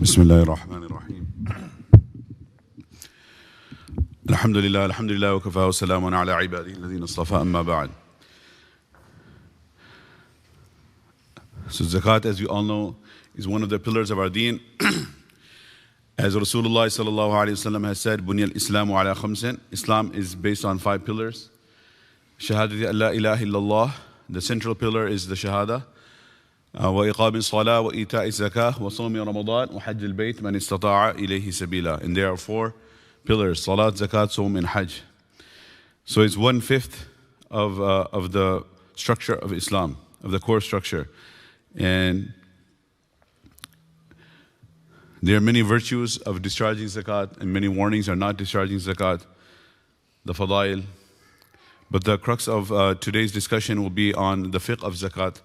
بسم الله الرحمن الرحيم الحمد لله وكفى وسلام على عباده الذين اصطفى أما بعد. So zakat, as you all know, is one of the pillars of our deen. As Rasulullah sallallahu alayhi wasallam has said, "Bunya al-Islamu ala khamsin." Islam is based on 5 pillars. Shahadati an la ilaha illallah. The central pillar is the shahada. وإقام الصلاة وإيتاء الزكاة وصوم رمضان وحج البيت من استطاع إليه سبيلا. And there are 4 pillars: Salat, Zakat, Sawm, and Hajj. So it's 1/5 of the structure of Islam, of the core structure. And there are many virtues of discharging Zakat and many warnings are not discharging Zakat, the fadail. But the crux of today's discussion will be on the fiqh of Zakat,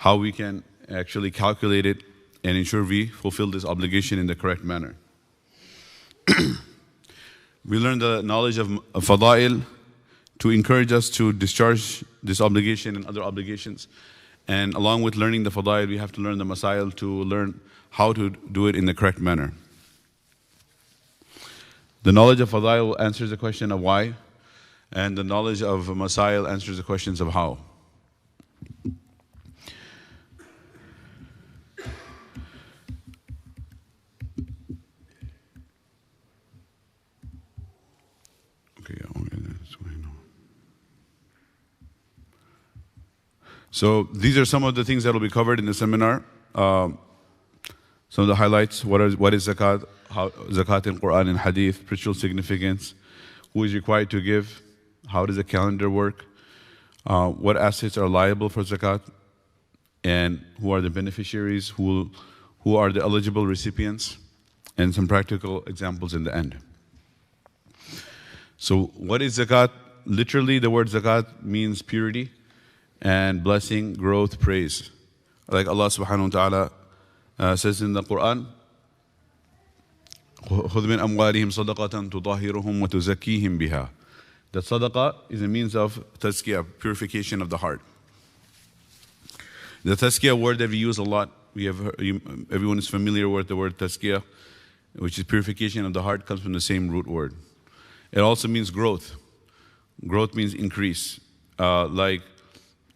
how we can actually calculate it and ensure we fulfill this obligation in the correct manner. We learn the knowledge of fadail to encourage us to discharge this obligation and other obligations. And along with learning the fadail, we have to learn the masail to learn how to do it in the correct manner. The knowledge of fadail answers the question of why, and the knowledge of masail answers the questions of how. So these are some of the things that will be covered in the seminar. Some of the highlights: what is zakat, how zakat in Quran and Hadith, spiritual significance, who is required to give, how does the calendar work, what assets are liable for zakat, and who are the beneficiaries, who are the eligible recipients, and some practical examples in the end. So what is zakat? Literally, the word zakat means purity and blessing, growth, praise. Like Allah subhanahu wa ta'ala says in the Quran, خُذْ مِنْ أَمْوَالِهِمْ صَدَقَةً تُطَهِّرُهُمْ وَتُزَكِّيهِمْ بِهَا. That sadaqah is a means of tazkiyah, purification of the heart. The tazkiyah word that we use a lot, everyone is familiar with the word tazkiyah, which is purification of the heart, comes from the same root word. It also means growth. Growth means increase. Like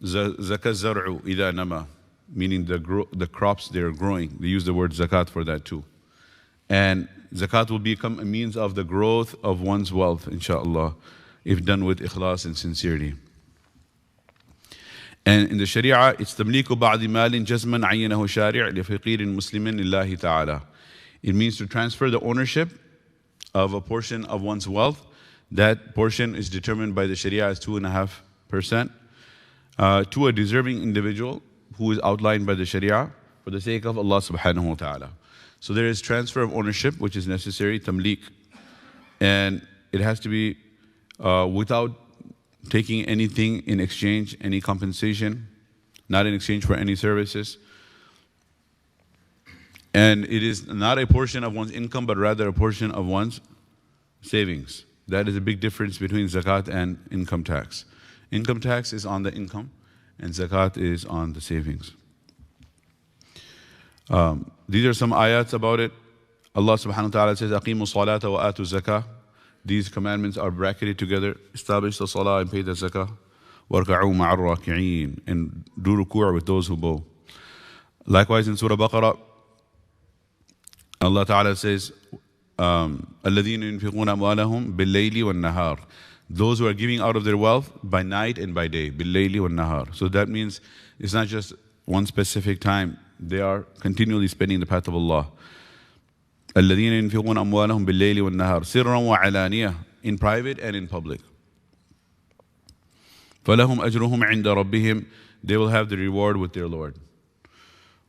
Zakah zar'u idha nama, meaning the crops they are growing. They use the word zakat for that too. And zakat will become a means of the growth of one's wealth, inshallah, if done with ikhlas and sincerity. And in the Sharia, it's tamliku ba'di malin jazman ayyanahu shari' li faqirin muslimin lillahi ta'ala. It means to transfer the ownership of a portion of one's wealth. That portion is determined by the Sharia as 2.5%. To a deserving individual who is outlined by the Sharia for the sake of Allah subhanahu wa ta'ala. So there is transfer of ownership which is necessary, tamlik. And it has to be without taking anything in exchange, any compensation, not in exchange for any services. And it is not a portion of one's income, but rather a portion of one's savings. That is a big difference between zakat and income tax. Income tax is on the income, and zakat is on the savings. These are some ayats about it. Allah subhanahu wa ta'ala says, أَقِيمُوا الصَّلَاةَ وَآتُوا الزَّكَاةَ. These commandments are bracketed together. Establish the salah and pay the zakah. وَارْكَعُوا مَعَ الرَّاكِعِينَ. And do ruku' with those who bow. Likewise in Surah Baqarah, Allah ta'ala says, الَّذِينَ يُنْفِقُونَ أَمْوَالَهُمْ بِاللَّيْلِ وَالنَّهَارِ. Those who are giving out of their wealth by night and by day, بِاللَّيْلِ وَالنَّهَارِ. So that means it's not just one specific time. They are continually spending the path of Allah. الَّذِينَ يُنْفِقُونَ أَمْوَالَهُمْ بِاللَّيْلِ وَالنَّهَارِ سِرًّا وَعَلَانِيَةً. In private and in public. فَلَهُمْ أَجْرُهُمْ عِنْدَ رَبِّهِمْ. They will have the reward with their Lord.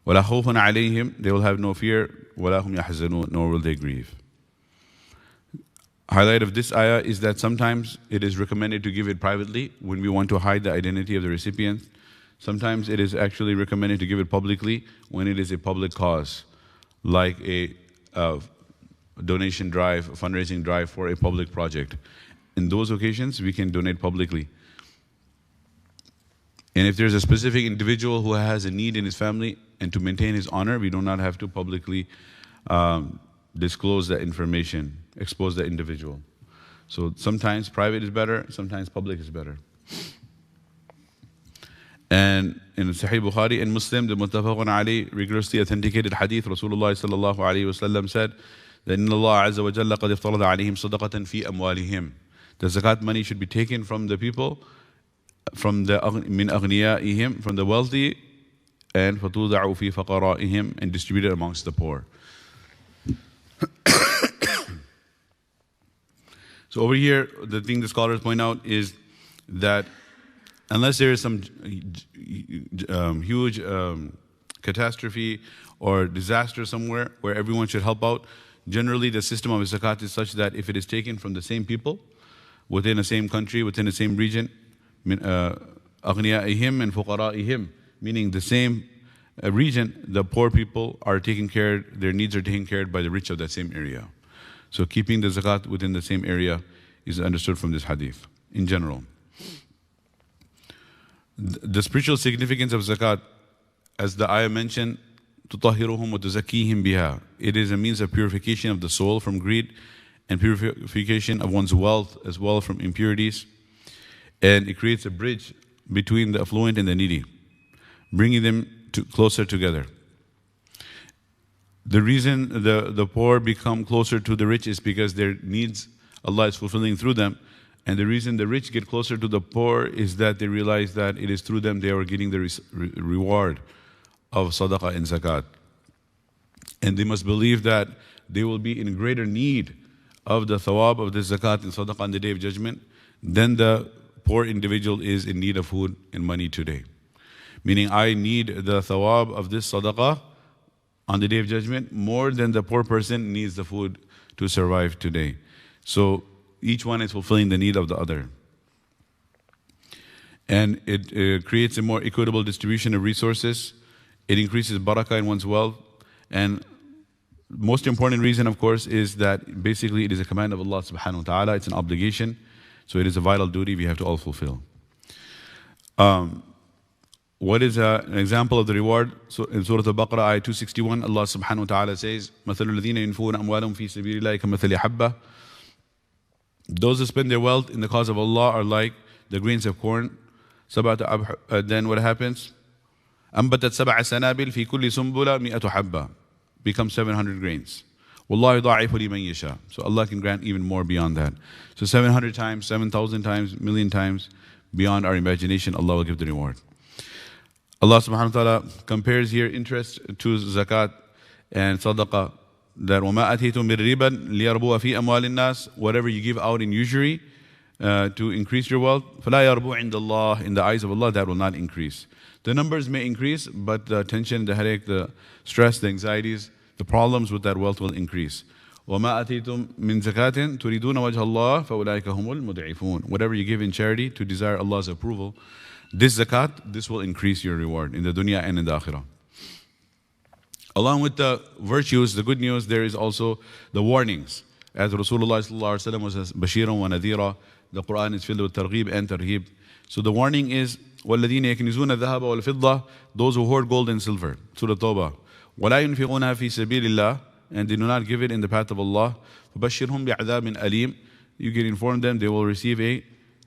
وَلَا خَوْفٌ عَلَيْهِمْ. They will have no fear. وَلَا هُمْ يَحْزَنُونَ. Nor will they grieve. Highlight of this ayah is that sometimes it is recommended to give it privately when we want to hide the identity of the recipient. Sometimes it is actually recommended to give it publicly when it is a public cause, like a donation drive, a fundraising drive for a public project. In those occasions, we can donate publicly. And if there's a specific individual who has a need in his family and to maintain his honor, we do not have to publicly disclose that information, expose the individual. So sometimes private is better, sometimes public is better. And in Sahih Bukhari and Muslim, the Muttafaqun alayhi rigorously authenticated hadith, Rasulullah sallallahu alayhi wasallam said that Inna Allah azza wa jalla qad iftarada alayhim sadaqatan fi amwalihim. The zakat money should be taken from the people, from the min aghniyaihim, from the wealthy, and fatuda'u fi faqaraihim, and distributed amongst the poor. So over here, the thing the scholars point out is that unless there is some huge catastrophe or disaster somewhere where everyone should help out, generally the system of zakat is such that if it is taken from the same people, within the same country, within the same region, aghniyaihim and fuqaraihim, meaning the same region, the poor people are taken care, their needs are taken care of by the rich of that same area. So keeping the zakat within the same area is understood from this hadith in general. The spiritual significance of zakat, as the ayah mentioned, تُطَهِّرُهُمْ وَتُزَكِّيهِمْ بِهَا. It is a means of purification of the soul from greed and purification of one's wealth as well from impurities. And it creates a bridge between the affluent and the needy, bringing them closer together. The reason the poor become closer to the rich is because their needs Allah is fulfilling through them. And the reason the rich get closer to the poor is that they realize that it is through them they are getting the reward of sadaqah and zakat. And they must believe that they will be in greater need of the thawab of the zakat and sadaqah on the Day of Judgment than the poor individual is in need of food and money today. Meaning I need the thawab of this sadaqah on the Day of Judgment more than the poor person needs the food to survive today. So each one is fulfilling the need of the other. And it creates a more equitable distribution of resources. It increases barakah in one's wealth. And most important reason, of course, is that basically it is a command of Allah subhanahu wa ta'ala. It's an obligation. So it is a vital duty we have to all fulfill. What is an example of the reward? So in Surah Al-Baqarah, ayah 261, Allah subhanahu wa ta'ala says, مَثَلُ الَّذِينَ يُنْفُقُونَ أَمْوَالَهُمْ فِي سَبِيلِ اللَّهِ كَمَثَلِ حَبَّةٍ. Those who spend their wealth in the cause of Allah are like the grains of corn. Then what happens? أنبتت سبع سنابل في كل سنبلة 100 حبة. Become 700 grains. والله يضاعف لمن يشاء. So Allah can grant even more beyond that. So 700 times, 7,000 times, million times beyond our imagination, Allah will give the reward. Allah subhanahu wa ta'ala compares here interest to zakat and sadaqah. That وَمَا أَتِيتُم مِّن رِّبًا لِيَرْبُوَ فِي أَمْوَالِ النَّاسِ. Whatever you give out in usury to increase your wealth, فَلَا يَرْبُو عِنْدَ اللَّهِ. In the eyes of Allah, that will not increase. The numbers may increase, but the tension, the headache, the stress, the anxieties, the problems with that wealth will increase. وَمَا أَتِيتُم مِّن زَكَاةٍ تُرِيدُونَ وَجْهَ اللَّهِ فَأُولَٰئِكَ هُمُ الْمُضْعِفُونَ. Whatever you give in charity to desire Allah's approval, this zakat, this will increase your reward in the dunya and in the akhirah. Along with the virtues, the good news, there is also the warnings. As Rasulullah sallallahu alaihi wasallam was bashiran wa nadhira, the Quran is filled with targhib and tarhib. So the warning is, وَالَّذِينَ يَكْنِزُونَ الذَّهَبَ وَالْفِضَّةَ. Those who hoard gold and silver. Surah Tawbah. وَلَا يُنْفِقُونَها فِي سَبِيلِ اللَّهِ. And they do not give it in the path of Allah. فَبَشِّرْهُمْ بِعَذَابٍ أَلِيمٍ. You can inform them they will receive a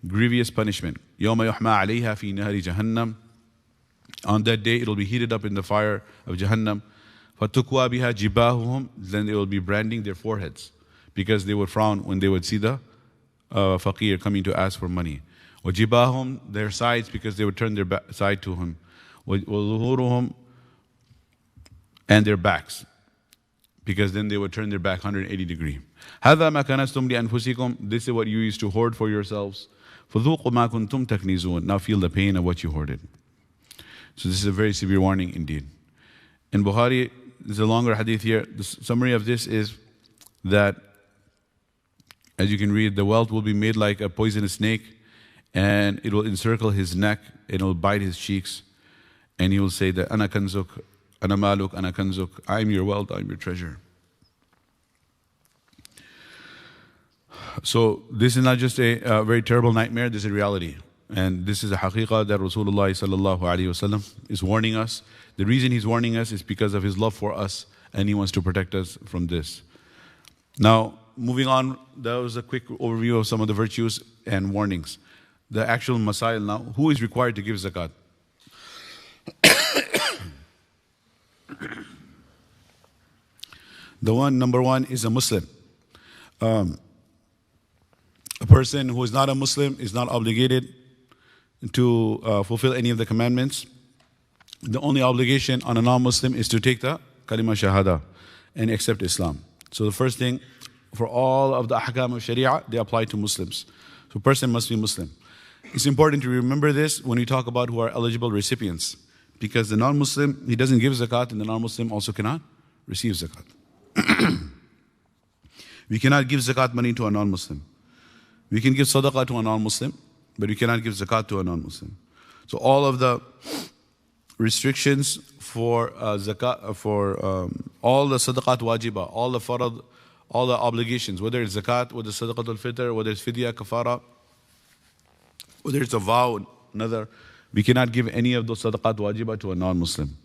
grievous punishment. يَوْمَ يُحْمَى عَلَيْهَا فِي نَهَرِ جَهَنَّمٍ. On that day it will be heated up in the fire of Jahannam. فَتُكْوَى بِهَا جِبَاهُهُمْ. Then they will be branding their foreheads, because they would frown when they would see the faqir coming to ask for money. وَجِبَاهُمْ, their sides, because they would turn their side to him. وَظُهُورُهُمْ, and their backs, because then they would turn their back 180 degrees. هَذَا مَا كَنَزْتُمْ لِأَنفُسِكُمْ. This is what you used to hoard for yourselves. فَذُوقُوا مَا كُنْتُمْ تَكْنِزُونَ. Now feel the pain of what you hoarded. So this is a very severe warning indeed. In Bukhari, there's a longer hadith here. The summary of this is that, as you can read, the wealth will be made like a poisonous snake, and it will encircle his neck, and it will bite his cheeks, and he will say that, Ana kanzuk, Ana maluk, Ana kanzuk. I am your wealth, I am your treasure. So this is not just a very terrible nightmare, this is a reality. And this is a haqiqah that Rasulullah sallallahu alaihi wasallam is warning us. The reason he's warning us is because of his love for us and He wants to protect us from this. Now, moving on, that was a quick overview of some of the virtues and warnings. The actual masail now, who is required to give zakat? Number one is a Muslim. A person who is not a Muslim is not obligated to fulfill any of the commandments. The only obligation on a non-Muslim is to take the kalima shahada and accept Islam. So the first thing, for all of the ahkam of Sharia, they apply to Muslims. So a person must be Muslim. It's important to remember this when we talk about who are eligible recipients, because the non-Muslim, he doesn't give zakat, and the non-Muslim also cannot receive zakat. We cannot give zakat money to a non-Muslim. We can give sadaqah to a non-Muslim, but we cannot give zakat to a non-Muslim. So all of the restrictions for zakat, for all the sadaqat wajibah, all the farad, all the obligations, whether it's zakat, whether it's sadaqatul fitr, whether it's fidya, kafara, whether it's a vow, another, we cannot give any of those sadaqat wajibah to a non-Muslim.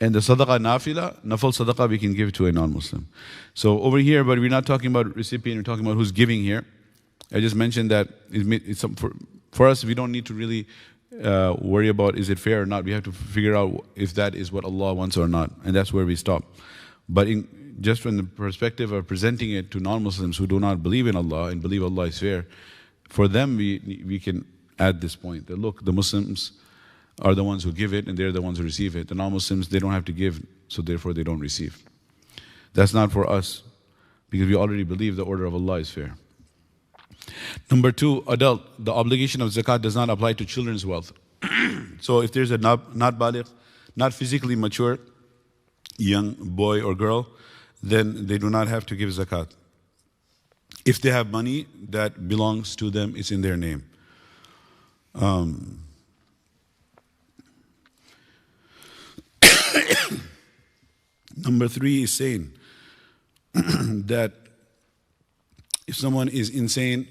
And the sadaqah nafila, nafal sadaqah, we can give to a non-Muslim. So over here, but we're not talking about recipient, we're talking about who's giving here. I just mentioned that it's for us, we don't need to really worry about is it fair or not. We have to figure out if that is what Allah wants or not, and that's where we stop. But just from the perspective of presenting it to non-Muslims who do not believe in Allah and believe Allah is fair, for them we can add this point that look, the Muslims are the ones who give it and they're the ones who receive it. The non-Muslims, they don't have to give, so therefore they don't receive. That's not for us, because we already believe the order of Allah is fair. Number two, adult. The obligation of zakat does not apply to children's wealth. So if there's a not baligh, not physically mature young boy or girl, then they do not have to give zakat. If they have money that belongs to them, it's in their name. Number three is sane. That if someone is insane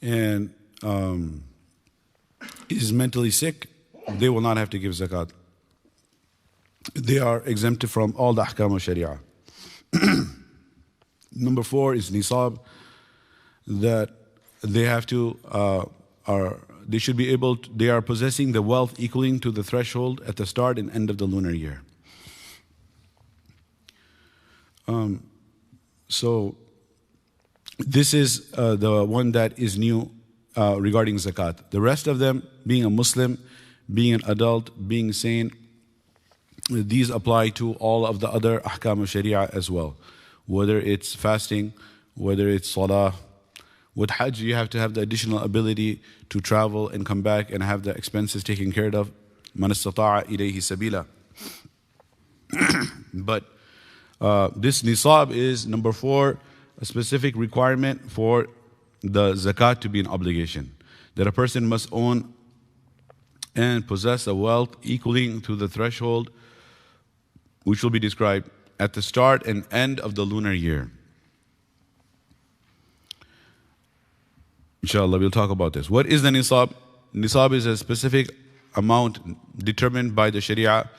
and is mentally sick, they will not have to give zakat. They are exempted from all the ahkam of Sharia. Number four is nisab, that they have to they should be able to, they are possessing the wealth equaling to the threshold at the start and end of the lunar year. So this is the one that is new regarding zakat. The rest of them, being a Muslim, being an adult, being sane, these apply to all of the other ahkam of Sharia as well. Whether it's fasting, whether it's salah. With Hajj, you have to have the additional ability to travel and come back and have the expenses taken care of. Man istata'a ilayhi sabila. But this nisab is, number four, a specific requirement for the zakat to be an obligation. That a person must own and possess a wealth equaling to the threshold which will be described at the start and end of the lunar year. Inshallah, we'll talk about this. What is the nisab? Nisab is a specific amount determined by the Sharia,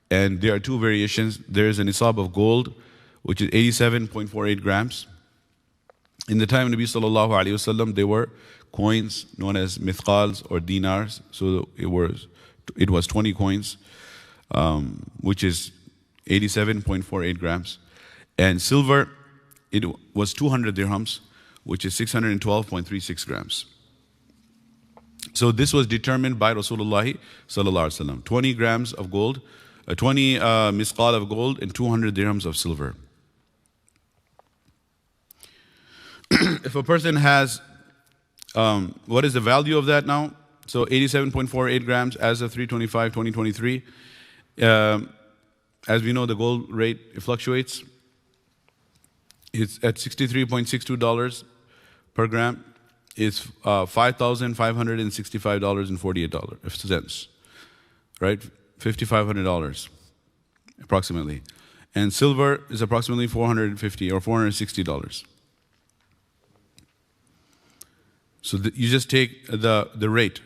and there are two variations. There is a nisab of gold, which is 87.48 grams. In the time of Nabi sallallahu alaihi wasallam, there were coins known as mithqals or dinars. So it was 20 coins, which is 87.48 grams. And silver, it was 200 dirhams, which is 612.36 grams. So this was determined by Rasulullah sallallahu alaihi wasallam. 20 grams of gold, 20 misqal of gold, and 200 dirhams of silver. If a person has, what is the value of that now? So 87.48 grams as of 3/25/2023. As we know, the gold rate, it fluctuates. It's at $63.62 per gram. It's $5,565.48, right? $5,500 approximately. And silver is approximately $450 or $460. So you just take the rate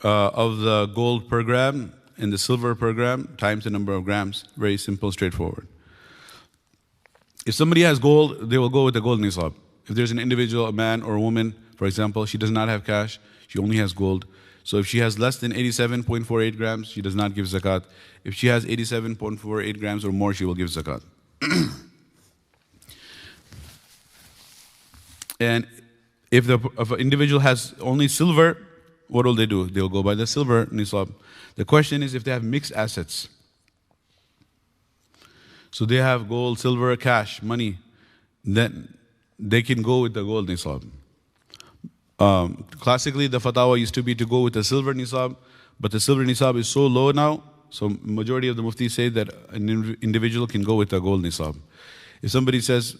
of the gold per gram in the silver per gram times the number of grams. Very simple, straightforward. If somebody has gold, they will go with the gold nisab. If there's an individual, a man or a woman, for example, she does not have cash, she only has gold. So if she has less than 87.48 grams, she does not give zakat. If she has 87.48 grams or more, she will give zakat. And if an individual has only silver, what will they do? They'll go by the silver nisab. The question is if they have mixed assets. So they have gold, silver, cash, money, then they can go with the gold nisab. Classically, the fatwa used to be to go with the silver nisab, but the silver nisab is so low now, so majority of the muftis say that an individual can go with the gold nisab. If somebody says,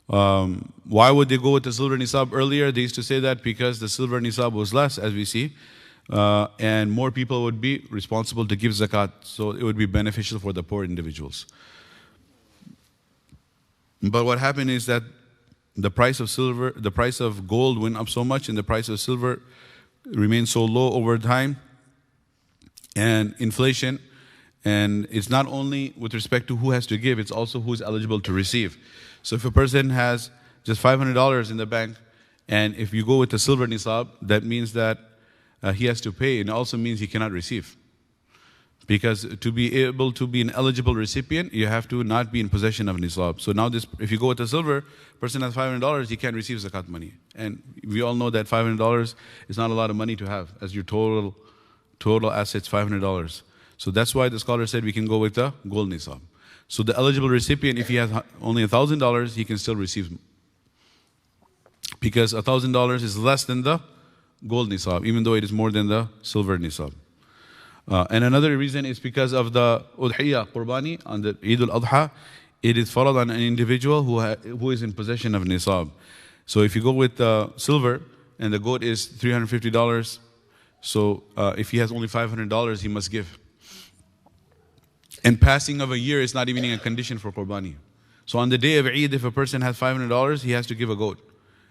why would they go with the silver nisab earlier? They used to say that because the silver nisab was less, as we see, and more people would be responsible to give zakat, so it would be beneficial for the poor individuals. But what happened is that the price of gold went up so much, and the price of silver remained so low over time, and inflation. And it's not only with respect to who has to give, it's also who is eligible to receive. So if a person has just $500 in the bank, and if you go with the silver nisab, that means that he has to pay, and it also means he cannot receive. Because to be able to be an eligible recipient, you have to not be in possession of nisab. So now if you go with the silver, person has $500, he can't receive zakat money. And we all know that $500 is not a lot of money to have as your total assets, $500. So that's why the scholar said we can go with the gold nisab. So the eligible recipient, if he has only $1,000, he can still receive. Because $1,000 is less than the gold nisab, even though it is more than the silver nisab. And another reason is because of the udhiyah, qurbani, on the Eid al-Adha, it is followed on an individual who is in possession of nisab. So if you go with silver and the goat is $350, so if he has only $500, he must give. And passing of a year is not even a condition for qurbani. So on the day of Eid, if a person has $500, he has to give a goat.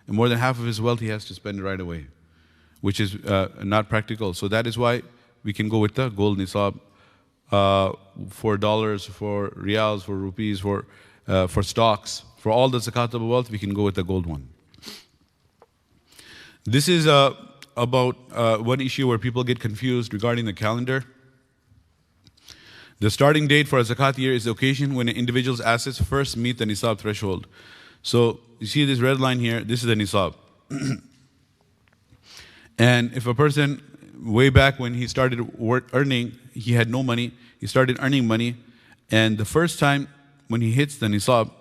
And more than half of his wealth he has to spend right away, which is not practical. So that is why we can go with the gold nisab for dollars, for riyals, for rupees, for stocks. For all the zakatable wealth, we can go with the gold one. This is about one issue where people get confused regarding the calendar. The starting date for a zakat year is the occasion when an individual's assets first meet the nisab threshold. So you see this red line here, this is the nisab. And if a person, way back when he started earning, he had no money, he started earning money, and the first time when he hits the nisab,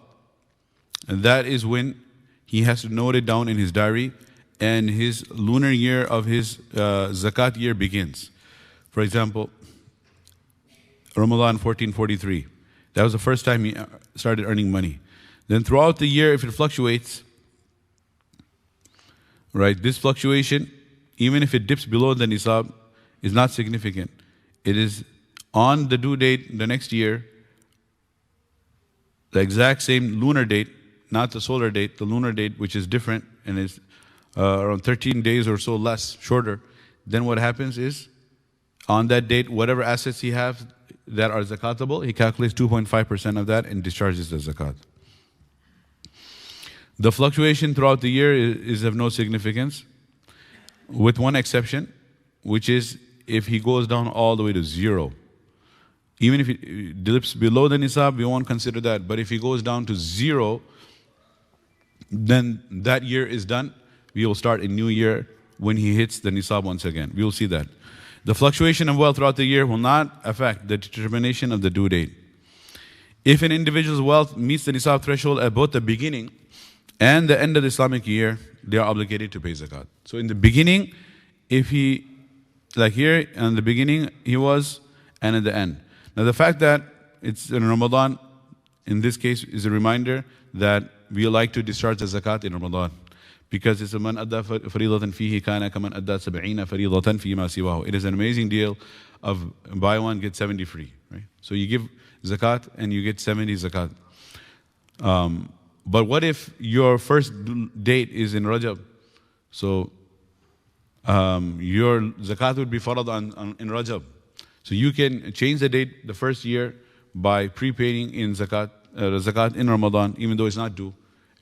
that is when he has to note it down in his diary, and his lunar year of his zakat year begins. For example, Ramadan 1443. That was the first time he started earning money. Then throughout the year, if it fluctuates, right, this fluctuation, even if it dips below the nisab, is not significant. It is on the due date the next year, the exact same lunar date, not the solar date, the lunar date, which is different and is around 13 days or so less, shorter. Then what happens is, on that date, whatever assets he has that are zakatable, he calculates 2.5% of that and discharges the zakat. The fluctuation throughout the year is of no significance, with one exception, which is if he goes down all the way to zero. Even if it dips below the nisab, we won't consider that. But if he goes down to zero, then that year is done. We will start a new year when he hits the nisab once again. We will see that. The fluctuation of wealth throughout the year will not affect the determination of the due date. If an individual's wealth meets the nisab threshold at both the beginning and the end of the Islamic year, they are obligated to pay zakat. So in the beginning, if he, like here, in the beginning he was, and at the end. Now the fact that it's in Ramadan, in this case, is a reminder that we like to discharge the zakat in Ramadan. Because it's a man adda faridatan fihi kana kaman adda sab'ina faridatan fi ma siwahu. It is an amazing deal of buy one, get 70 free. Right? So you give zakat and you get 70 zakat. But what if your first date is in Rajab? So your zakat would be farad in Rajab. So you can change the date the first year by prepaying in zakat in Ramadan, even though it's not due,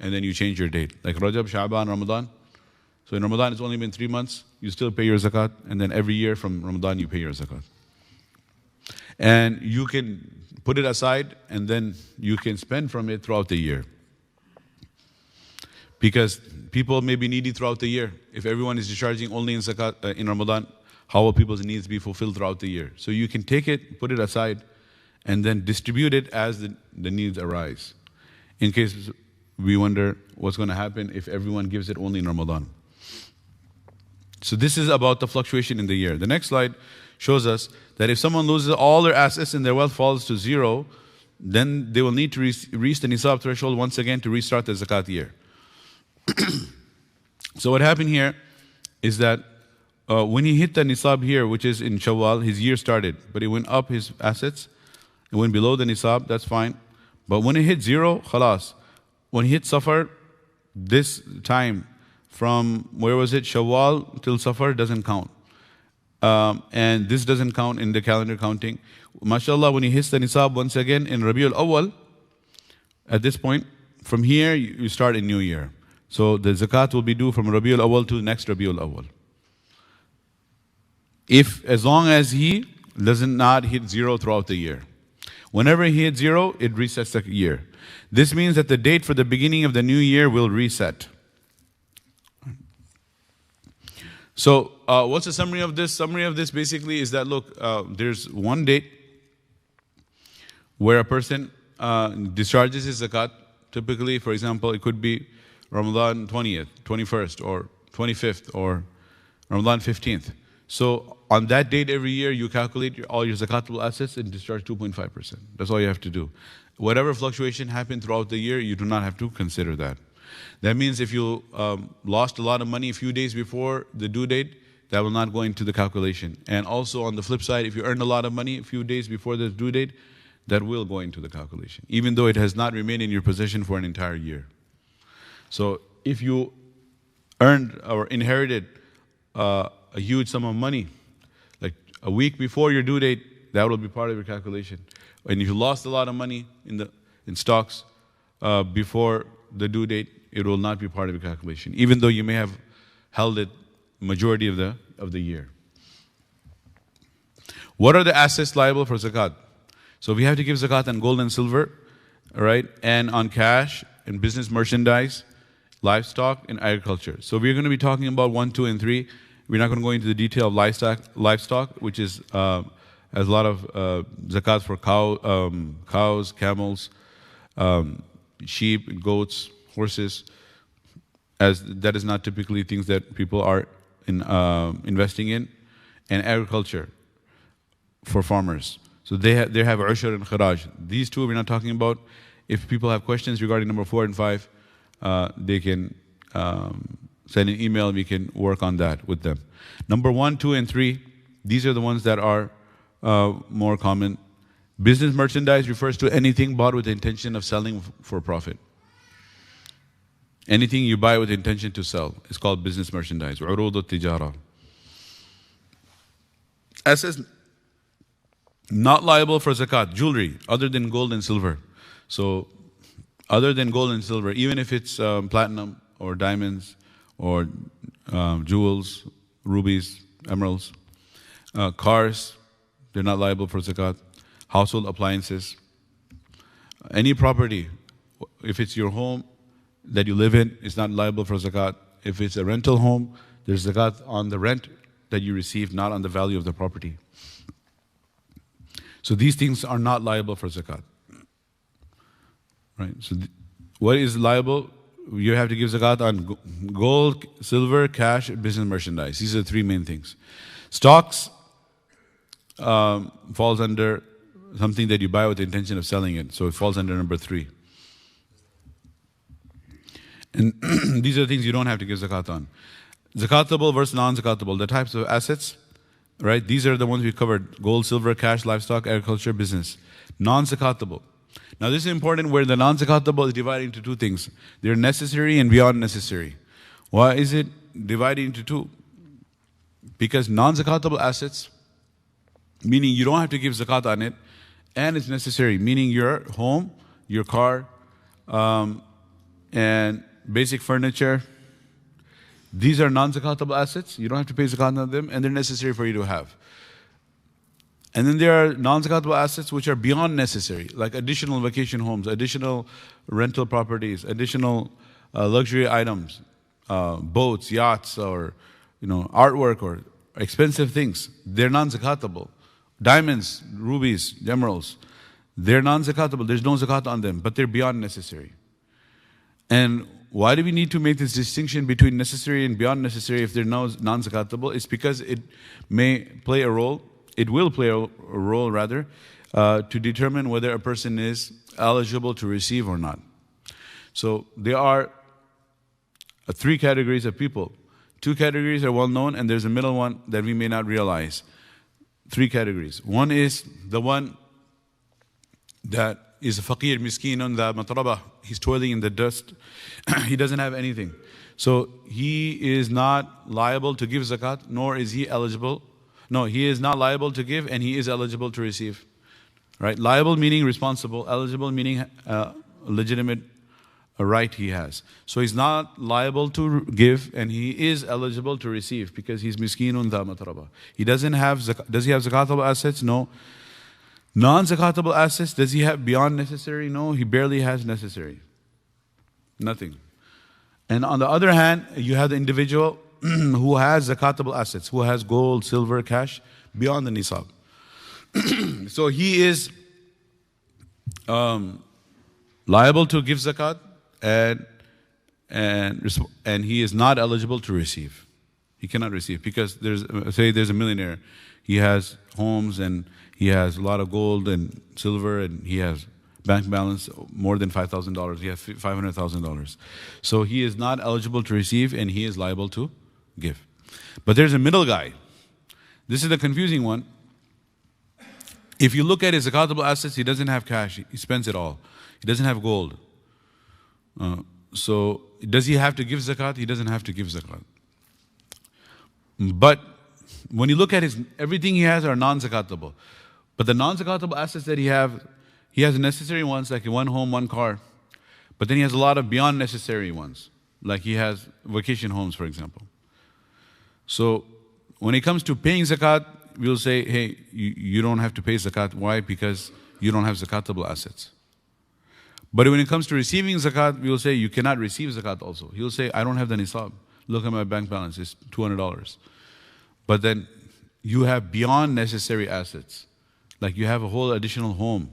and then you change your date. Like Rajab, Sha'ban, Ramadan. So in Ramadan, it's only been 3 months. You still pay your zakat, and then every year from Ramadan, you pay your zakat. And you can put it aside, and then you can spend from it throughout the year. Because people may be needy throughout the year. If everyone is discharging only in zakat in Ramadan, how will people's needs be fulfilled throughout the year? So you can take it, put it aside, and then distribute it as the needs arise. In case we wonder what's going to happen if everyone gives it only in Ramadan. So this is about the fluctuation in the year. The next slide shows us that if someone loses all their assets and their wealth falls to zero, then they will need to reach the nisab threshold once again to restart the zakat year. So what happened here is that when he hit the nisab here, which is in Shawwal, his year started, but it went up his assets. It went below the nisab, that's fine. But when it hit zero, khalas. When he hit Safar, this time from, where was it, Shawwal till Safar doesn't count. And this doesn't count in the calendar counting. MashaAllah, when he hits the nisab once again in Rabiul Awwal, at this point, from here you start a new year. So the zakat will be due from Rabiul Awwal to the next Rabiul Awwal. As long as he does not hit zero throughout the year. Whenever he hits zero, it resets the year. This means that the date for the beginning of the new year will reset. So what's the summary of this? Summary of this basically is that, look, there's one date where a person discharges his zakat. Typically, for example, it could be Ramadan 20th, 21st, or 25th, or Ramadan 15th. So on that date every year, you calculate all your zakatable assets and discharge 2.5%. That's all you have to do. Whatever fluctuation happened throughout the year, you do not have to consider that. That means if you lost a lot of money a few days before the due date, that will not go into the calculation. And also on the flip side, if you earned a lot of money a few days before the due date, that will go into the calculation, even though it has not remained in your possession for an entire year. So if you earned or inherited a huge sum of money, like a week before your due date, that will be part of your calculation. And if you lost a lot of money in stocks before the due date, it will not be part of your calculation, even though you may have held it majority of the year. What are the assets liable for zakat? So we have to give zakat on gold and silver, right, and on cash and business merchandise, livestock, and agriculture. So we're going to be talking about 1, 2, and 3. We're not going to go into the detail of livestock, which is has a lot of zakat for cows, camels, sheep, goats, horses, as that is not typically things that people are investing in, and agriculture for farmers. So they have ushur and kharaj. These two we're not talking about. If people have questions regarding number 4 and 5, they can send an email and we can work on that with them. Number 1, 2, and 3, these are the ones that are more common. Business merchandise refers to anything bought with the intention of selling for profit. Anything you buy with the intention to sell is called business merchandise. Urud al-tijara. Assets not liable for zakat, jewelry, other than gold and silver. So, other than gold and silver, even if it's platinum or diamonds or jewels, rubies, emeralds, cars, they're not liable for zakat. Household appliances, any property, if it's your home that you live in, it's not liable for zakat. If it's a rental home, there's zakat on the rent that you receive, not on the value of the property. So these things are not liable for zakat. Right? So what is liable? You have to give zakat on gold, silver, cash, business merchandise. These are the 3 main things. Stocks falls under something that you buy with the intention of selling it. So it falls under number 3. And these are the things you don't have to give zakat on. Zakatable versus non-zakatable, the types of assets, right? These are the ones we covered: gold, silver, cash, livestock, agriculture, business. Non-zakatable. Now this is important, where the non-zakatable is divided into 2 things. They're necessary and beyond necessary. Why is it divided into 2? Because non-zakatable assets meaning you don't have to give zakat on it, and it's necessary, meaning your home, your car, and basic furniture. These are non-zakatable assets. You don't have to pay zakat on them, and they're necessary for you to have. And then there are non-zakatable assets which are beyond necessary, like additional vacation homes, additional rental properties, additional luxury items, boats, yachts, or artwork or expensive things. They're non-zakatable. Diamonds, rubies, emeralds, they're non-zakatable. There's no zakat on them, but they're beyond necessary. And why do we need to make this distinction between necessary and beyond necessary if they're non-zakatable? It's because it may play a role, it will play a role rather, to determine whether a person is eligible to receive or not. So there are three categories of people. Two categories are well known, and there's a middle one that we may not realize. Three categories. One is the one that is a faqir, miskinun, the matrabah. He's toiling in the dust. He doesn't have anything. So he is not liable to give zakat, nor is he eligible. No, he is not liable to give, and he is eligible to receive. Right? Liable meaning responsible. Eligible meaning legitimate right he has. So he's not liable to give, and he is eligible to receive because he's miskinun dha matrabah. He doesn't have does he have zakatable assets? No. Non-zakatable assets, does he have beyond necessary? No, he barely has necessary. Nothing. And on the other hand, you have the individual who has zakatable assets, who has gold, silver, cash beyond the nisab. So he is liable to give zakat, and he is not eligible to receive. He cannot receive because there's a millionaire. He has homes and he has a lot of gold and silver, and he has bank balance more than $5,000. He has $500,000. So he is not eligible to receive, and he is liable to give. But there's a middle guy. This is the confusing one. If you look at his zakatable assets, he doesn't have cash. He spends it all. He doesn't have gold. So does he have to give zakat? He doesn't have to give zakat. But when you look at everything he has are non-zakatable. But the non-zakatable assets that he has necessary ones, like one home, one car. But then he has a lot of beyond necessary ones, like he has vacation homes, for example. So when it comes to paying zakat, we'll say, hey, you don't have to pay zakat. Why? Because you don't have zakatable assets. But when it comes to receiving zakat, we'll say you cannot receive zakat also. He'll say, I don't have the nisab. Look at my bank balance, it's $200. But then you have beyond necessary assets. Like you have a whole additional home.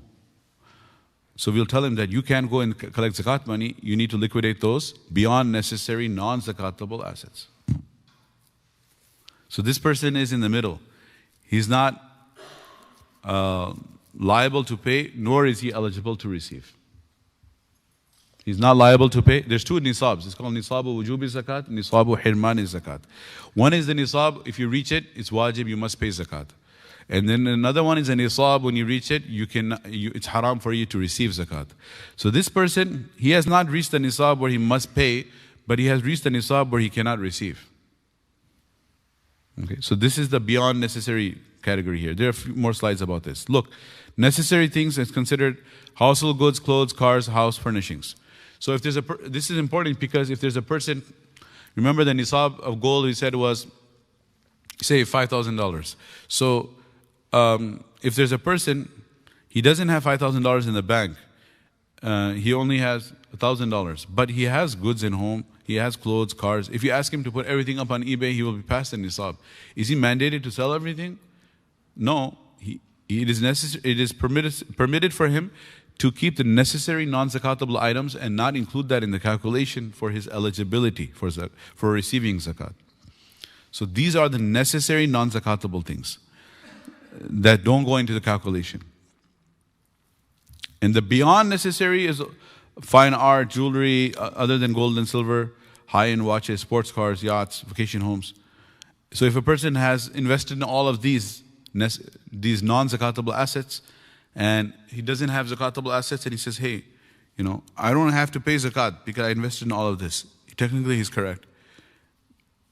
So we'll tell him that you can't go and collect zakat money. You need to liquidate those beyond necessary non-zakatable assets. So this person is in the middle. He's not liable to pay, nor is he eligible to receive. He's not liable to pay. There's two nisabs. It's called nisabu wujubi zakat, nisabu hirmani zakat. One is the nisab. If you reach it, it's wajib, you must pay zakat. And then another one is a nisab. When you reach it, it's haram for you to receive zakat. So this person, he has not reached the nisab where he must pay, but he has reached the nisab where he cannot receive. Okay, so this is the beyond necessary category here. There are a few more slides about this. Look, necessary things is considered household goods, clothes, cars, house furnishings. So if there's this is important because if there's a person, remember the nisab of gold we said was, say, $5,000. So if there's a person, he doesn't have $5,000 in the bank, he only has $1,000, but he has goods in home, he has clothes, cars. If you ask him to put everything up on eBay, he will be past the nisab. Is he mandated to sell everything? No, it is permitted for him to keep the necessary non-zakatable items and not include that in the calculation for his eligibility for receiving zakat. So these are the necessary non-zakatable things that don't go into the calculation. And the beyond necessary is fine art, jewelry, other than gold and silver, high-end watches, sports cars, yachts, vacation homes. So if a person has invested in all of these non-zakatable assets, and he doesn't have zakatable assets, and he says, hey, I don't have to pay zakat because I invested in all of this. Technically, he's correct.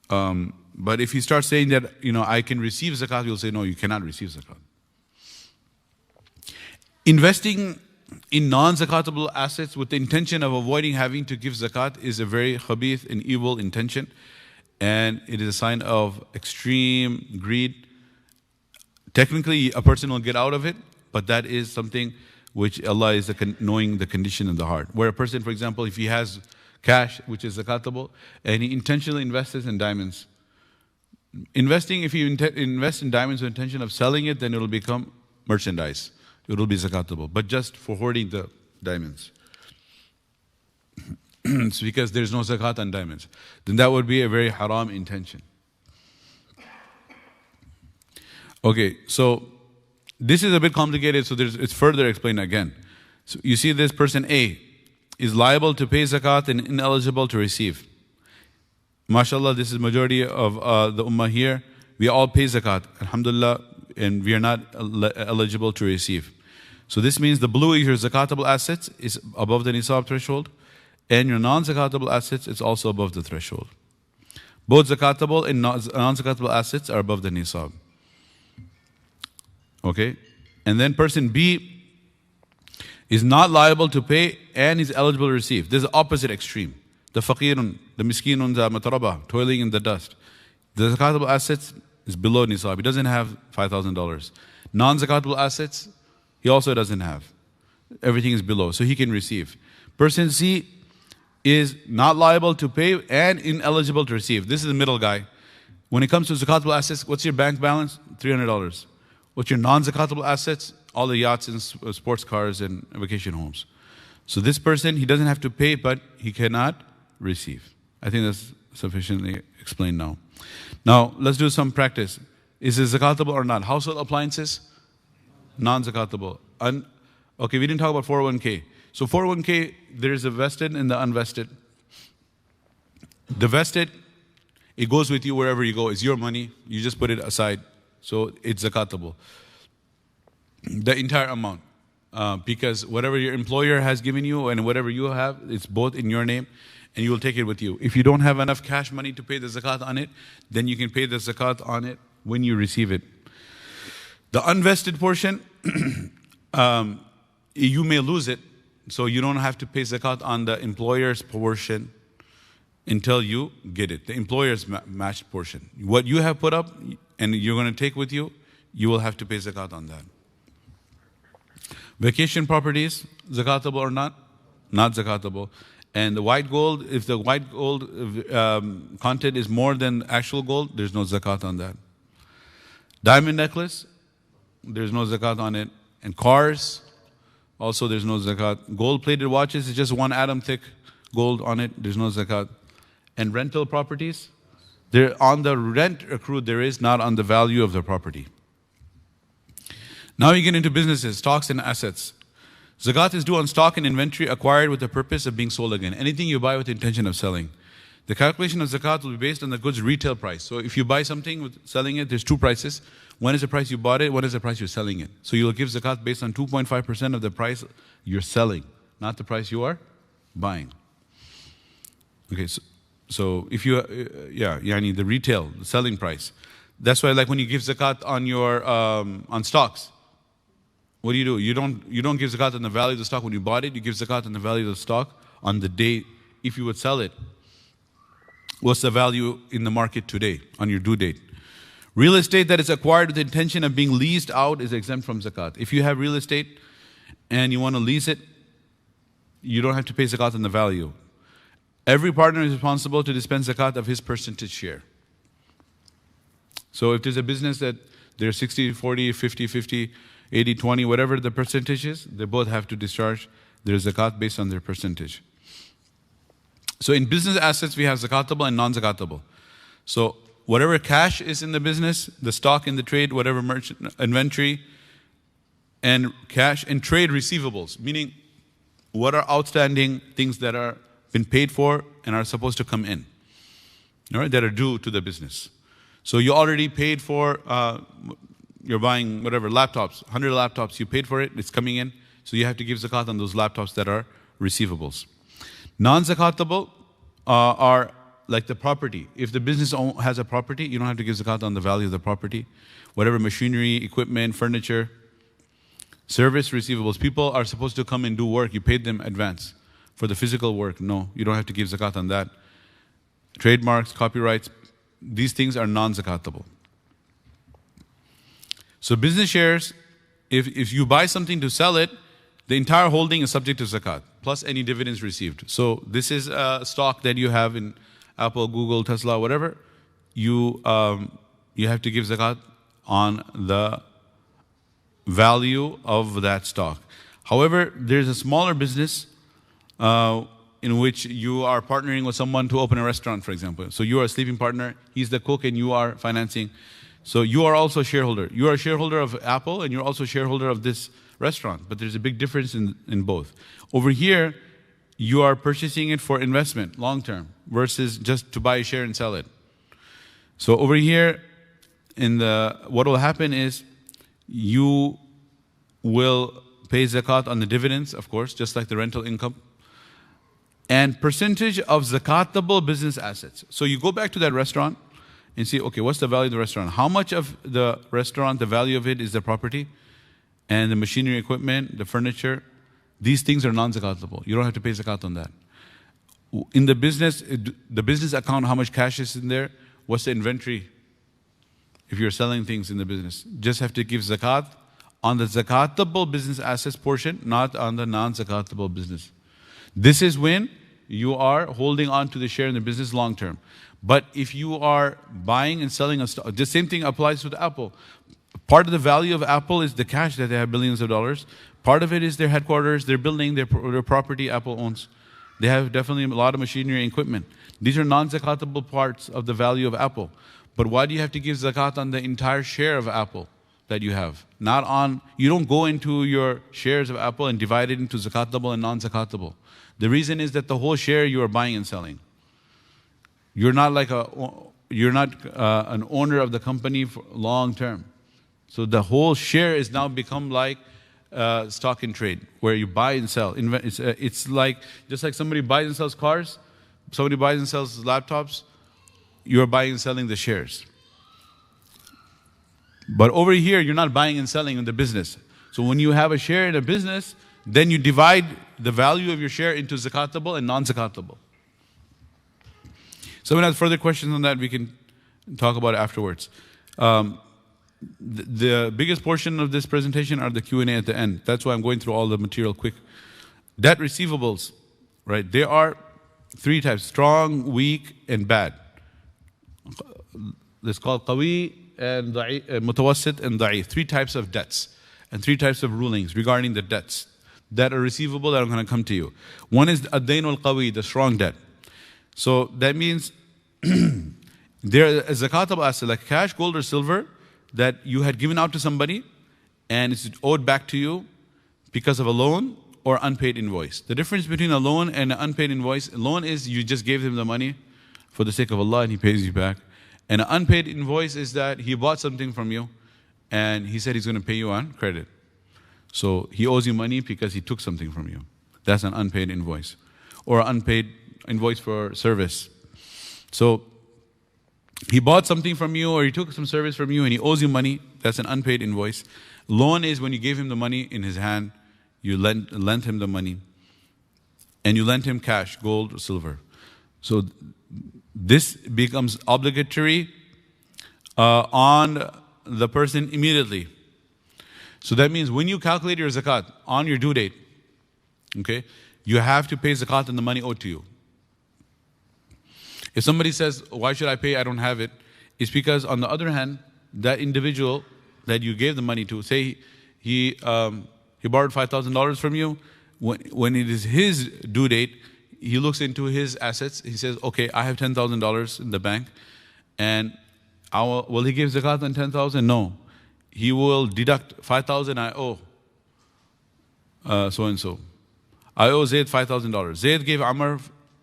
But if he starts saying that, I can receive zakat, you'll say, no, you cannot receive zakat. Investing in non-zakatable assets with the intention of avoiding having to give zakat is a very khabith and evil intention, and it is a sign of extreme greed. Technically, a person will get out of it, but that is something which Allah is knowing the condition of the heart. Where a person, for example, if he has cash, which is zakatable, and he intentionally invests in diamonds. Investing, if you invest in diamonds with intention of selling it, then it will become merchandise. It will be zakatable, but just for hoarding the diamonds. It's because there's no zakat on diamonds. Then that would be a very haram intention. Okay, so this is a bit complicated, so it's further explained again. So you see this person A is liable to pay zakat and ineligible to receive. MashaAllah, this is majority of the ummah here. We all pay zakat, alhamdulillah, and we are not eligible to receive. So this means the blue is your zakatable assets, is above the nisab threshold, and your non-zakatable assets is also above the threshold. Both zakatable and non-zakatable assets are above the nisab. Okay? And then person B is not liable to pay and is eligible to receive. This is the opposite extreme. The faqirun, the miskinun, the matarabah, toiling in the dust. The zakatable assets is below nisab. He doesn't have $5,000. Non-zakatable assets, he also doesn't have. Everything is below, so he can receive. Person C is not liable to pay and ineligible to receive. This is the middle guy. When it comes to zakatable assets, what's your bank balance? $300. What's your non-zakatable assets? All the yachts and sports cars and vacation homes. So this person, he doesn't have to pay, but he cannot receive. I think that's sufficiently explained now. Now, let's do some practice. Is it zakatable or not? Household appliances? Non-zakatable. Okay, we didn't talk about 401k. So 401k, there is a vested and the unvested. The vested, it goes with you wherever you go. It's your money. You just put it aside. So it's zakatable. The entire amount. Because whatever your employer has given you and whatever you have, it's both in your name and you will take it with you. If you don't have enough cash money to pay the zakat on it, then you can pay the zakat on it when you receive it. The unvested portion, you may lose it, so you don't have to pay zakat on the employer's portion until you get it, the employer's matched portion. What you have put up and you're going to take with you, you will have to pay zakat on that. Vacation properties, zakatable or not? Not zakatable. And the white gold, if the white gold content is more than actual gold, there's no zakat on that. Diamond necklace, there's no zakat on it. And cars, also there's no zakat. Gold-plated watches is just 1 atom thick gold on it, there's no zakat. And rental properties, they're on the rent accrued there is, not on the value of the property. Now you get into businesses, stocks and assets. Zakat is due on stock and inventory acquired with the purpose of being sold again. Anything you buy with the intention of selling. The calculation of zakat will be based on the goods retail price. So if you buy something with selling it, there's 2 prices. One is the price you bought it, one is the price you're selling it. So you'll give zakat based on 2.5% of the price you're selling, not the price you are buying. Okay, so if you, yani the retail, the selling price. That's why like when you give zakat on your, on stocks, what do? You don't give zakat on the value of the stock when you bought it, you give zakat on the value of the stock on the day if you would sell it. What's the value in the market today on your due date? Real estate that is acquired with the intention of being leased out is exempt from zakat. If you have real estate and you want to lease it, you don't have to pay zakat on the value. Every partner is responsible to dispense zakat of his percentage share. So if there's a business that they're 60, 40, 50, 50, 80, 20, whatever the percentage is, they both have to discharge their zakat based on their percentage. So in business assets, we have zakatable and non-zakatable. So whatever cash is in the business, the stock in the trade, whatever merchant inventory, and cash and trade receivables, meaning what are outstanding things that are been paid for and are supposed to come in, all right, that are due to the business. So you already paid for, you're buying whatever, laptops, 100 laptops, you paid for it, it's coming in, so you have to give zakat on those laptops that are receivables. Non-zakatable are like the property. If the business has a property, you don't have to give zakat on the value of the property. Whatever machinery, equipment, furniture, Service receivables. People are supposed to come and do work. You paid them advance for the physical work. No, you don't have to give zakat on that. Trademarks, copyrights, these things are non-zakatable. So business shares, if you buy something to sell it, the entire holding is subject to zakat, plus any dividends received. So this is a stock that you have in Apple, Google, Tesla, whatever. You have to give zakat on the value of that stock. However, there's a smaller business in which you are partnering with someone to open a restaurant, for example. So you are a sleeping partner, he's the cook, and you are financing. So you are also a shareholder. You are a shareholder of Apple, and you're also a shareholder of this restaurant. But there's a big difference in both. Over here, you are purchasing it for investment, long term, versus just to buy a share and sell it. So over here, what will happen is you will pay zakat on the dividends, of course, just like the rental income, and percentage of zakatable business assets. So you go back to that restaurant and see, okay, what's the value of the restaurant? How much of the restaurant, the value of it is the property and the machinery, equipment, the furniture? These things are non-zakatable. You don't have to pay zakat on that. In the business account, how much cash is in there? What's the inventory? If you're selling things in the business, just have to give zakat on the zakatable business assets portion, not on the non-zakatable business. This is when you are holding on to the share in the business long term. But if you are buying and selling a stock, the same thing applies with Apple. Part of the value of Apple is the cash that they have, billions of dollars. Part of it is their headquarters, their building, their property Apple owns. They have definitely a lot of machinery and equipment. These are non-zakatable parts of the value of Apple. But why do you have to give zakat on the entire share of Apple that you have? Not on, you don't go into your shares of Apple and divide it into zakatable and non-zakatable. The reason is that the whole share you are buying and selling. You're not an owner of the company for long term. So the whole share is now become like stock and trade, where you buy and sell. It's like, just like somebody buys and sells cars, somebody buys and sells laptops, you're buying and selling the shares. But over here, you're not buying and selling in the business. So when you have a share in a business, then you divide the value of your share into zakatable and non-zakatable. Someone has further questions on that, we can talk about it afterwards. The biggest portion of this presentation are the Q&A at the end. That's why I'm going through all the material quick. Debt receivables, right? There are three types: strong, weak, and bad. It's called qawi and mutawassit and da'if. Three types of debts and three types of rulings regarding the debts that are receivable that I'm going to come to you. One is ad-dainul qawi, the strong debt. So that means there is a zakatable asset like cash, gold, or silver that you had given out to somebody and it's owed back to you because of a loan or unpaid invoice. The difference between a loan and an unpaid invoice: a loan is you just gave him the money for the sake of Allah and he pays you back. And an unpaid invoice is that he bought something from you and he said he's going to pay you on credit. So he owes you money because he took something from you. That's an unpaid invoice. Or an unpaid invoice for service. So he bought something from you or he took some service from you and he owes you money. That's an unpaid invoice. Loan is when you gave him the money in his hand, you lent him the money, and you lent him cash, gold or silver. So this becomes obligatory on the person immediately. So that means when you calculate your zakat on your due date, okay, you have to pay zakat on the money owed to you. If somebody says, why should I pay? I don't have it. It's because on the other hand, that individual that you gave the money to, say he borrowed $5,000 from you, when it is his due date, he looks into his assets. He says, okay, I have $10,000 in the bank, and will he give zakat on 10,000? No. He will deduct 5,000 I owe so and so. I owe Zayd $5,000. Zayd gave Amr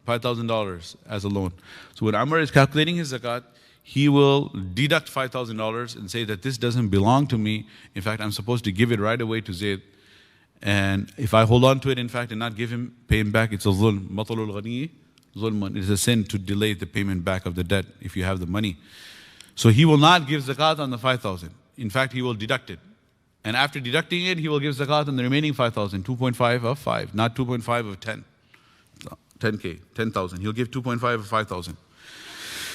$5,000 as a loan. So when Amr is calculating his zakat, he will deduct $5,000 and say that this doesn't belong to me. In fact, I'm supposed to give it right away to Zayd. And if I hold on to it, in fact, and not pay him back, it's a zulm. Matalul ghani, zulmun. It is a sin to delay the payment back of the debt if you have the money. So he will not give zakat on the 5,000. In fact, he will deduct it. And after deducting it, he will give zakat on the remaining 5,000, 2.5 of 5, not 2.5 of 10. 10K, 10,000. He'll give 2.5 of 5,000.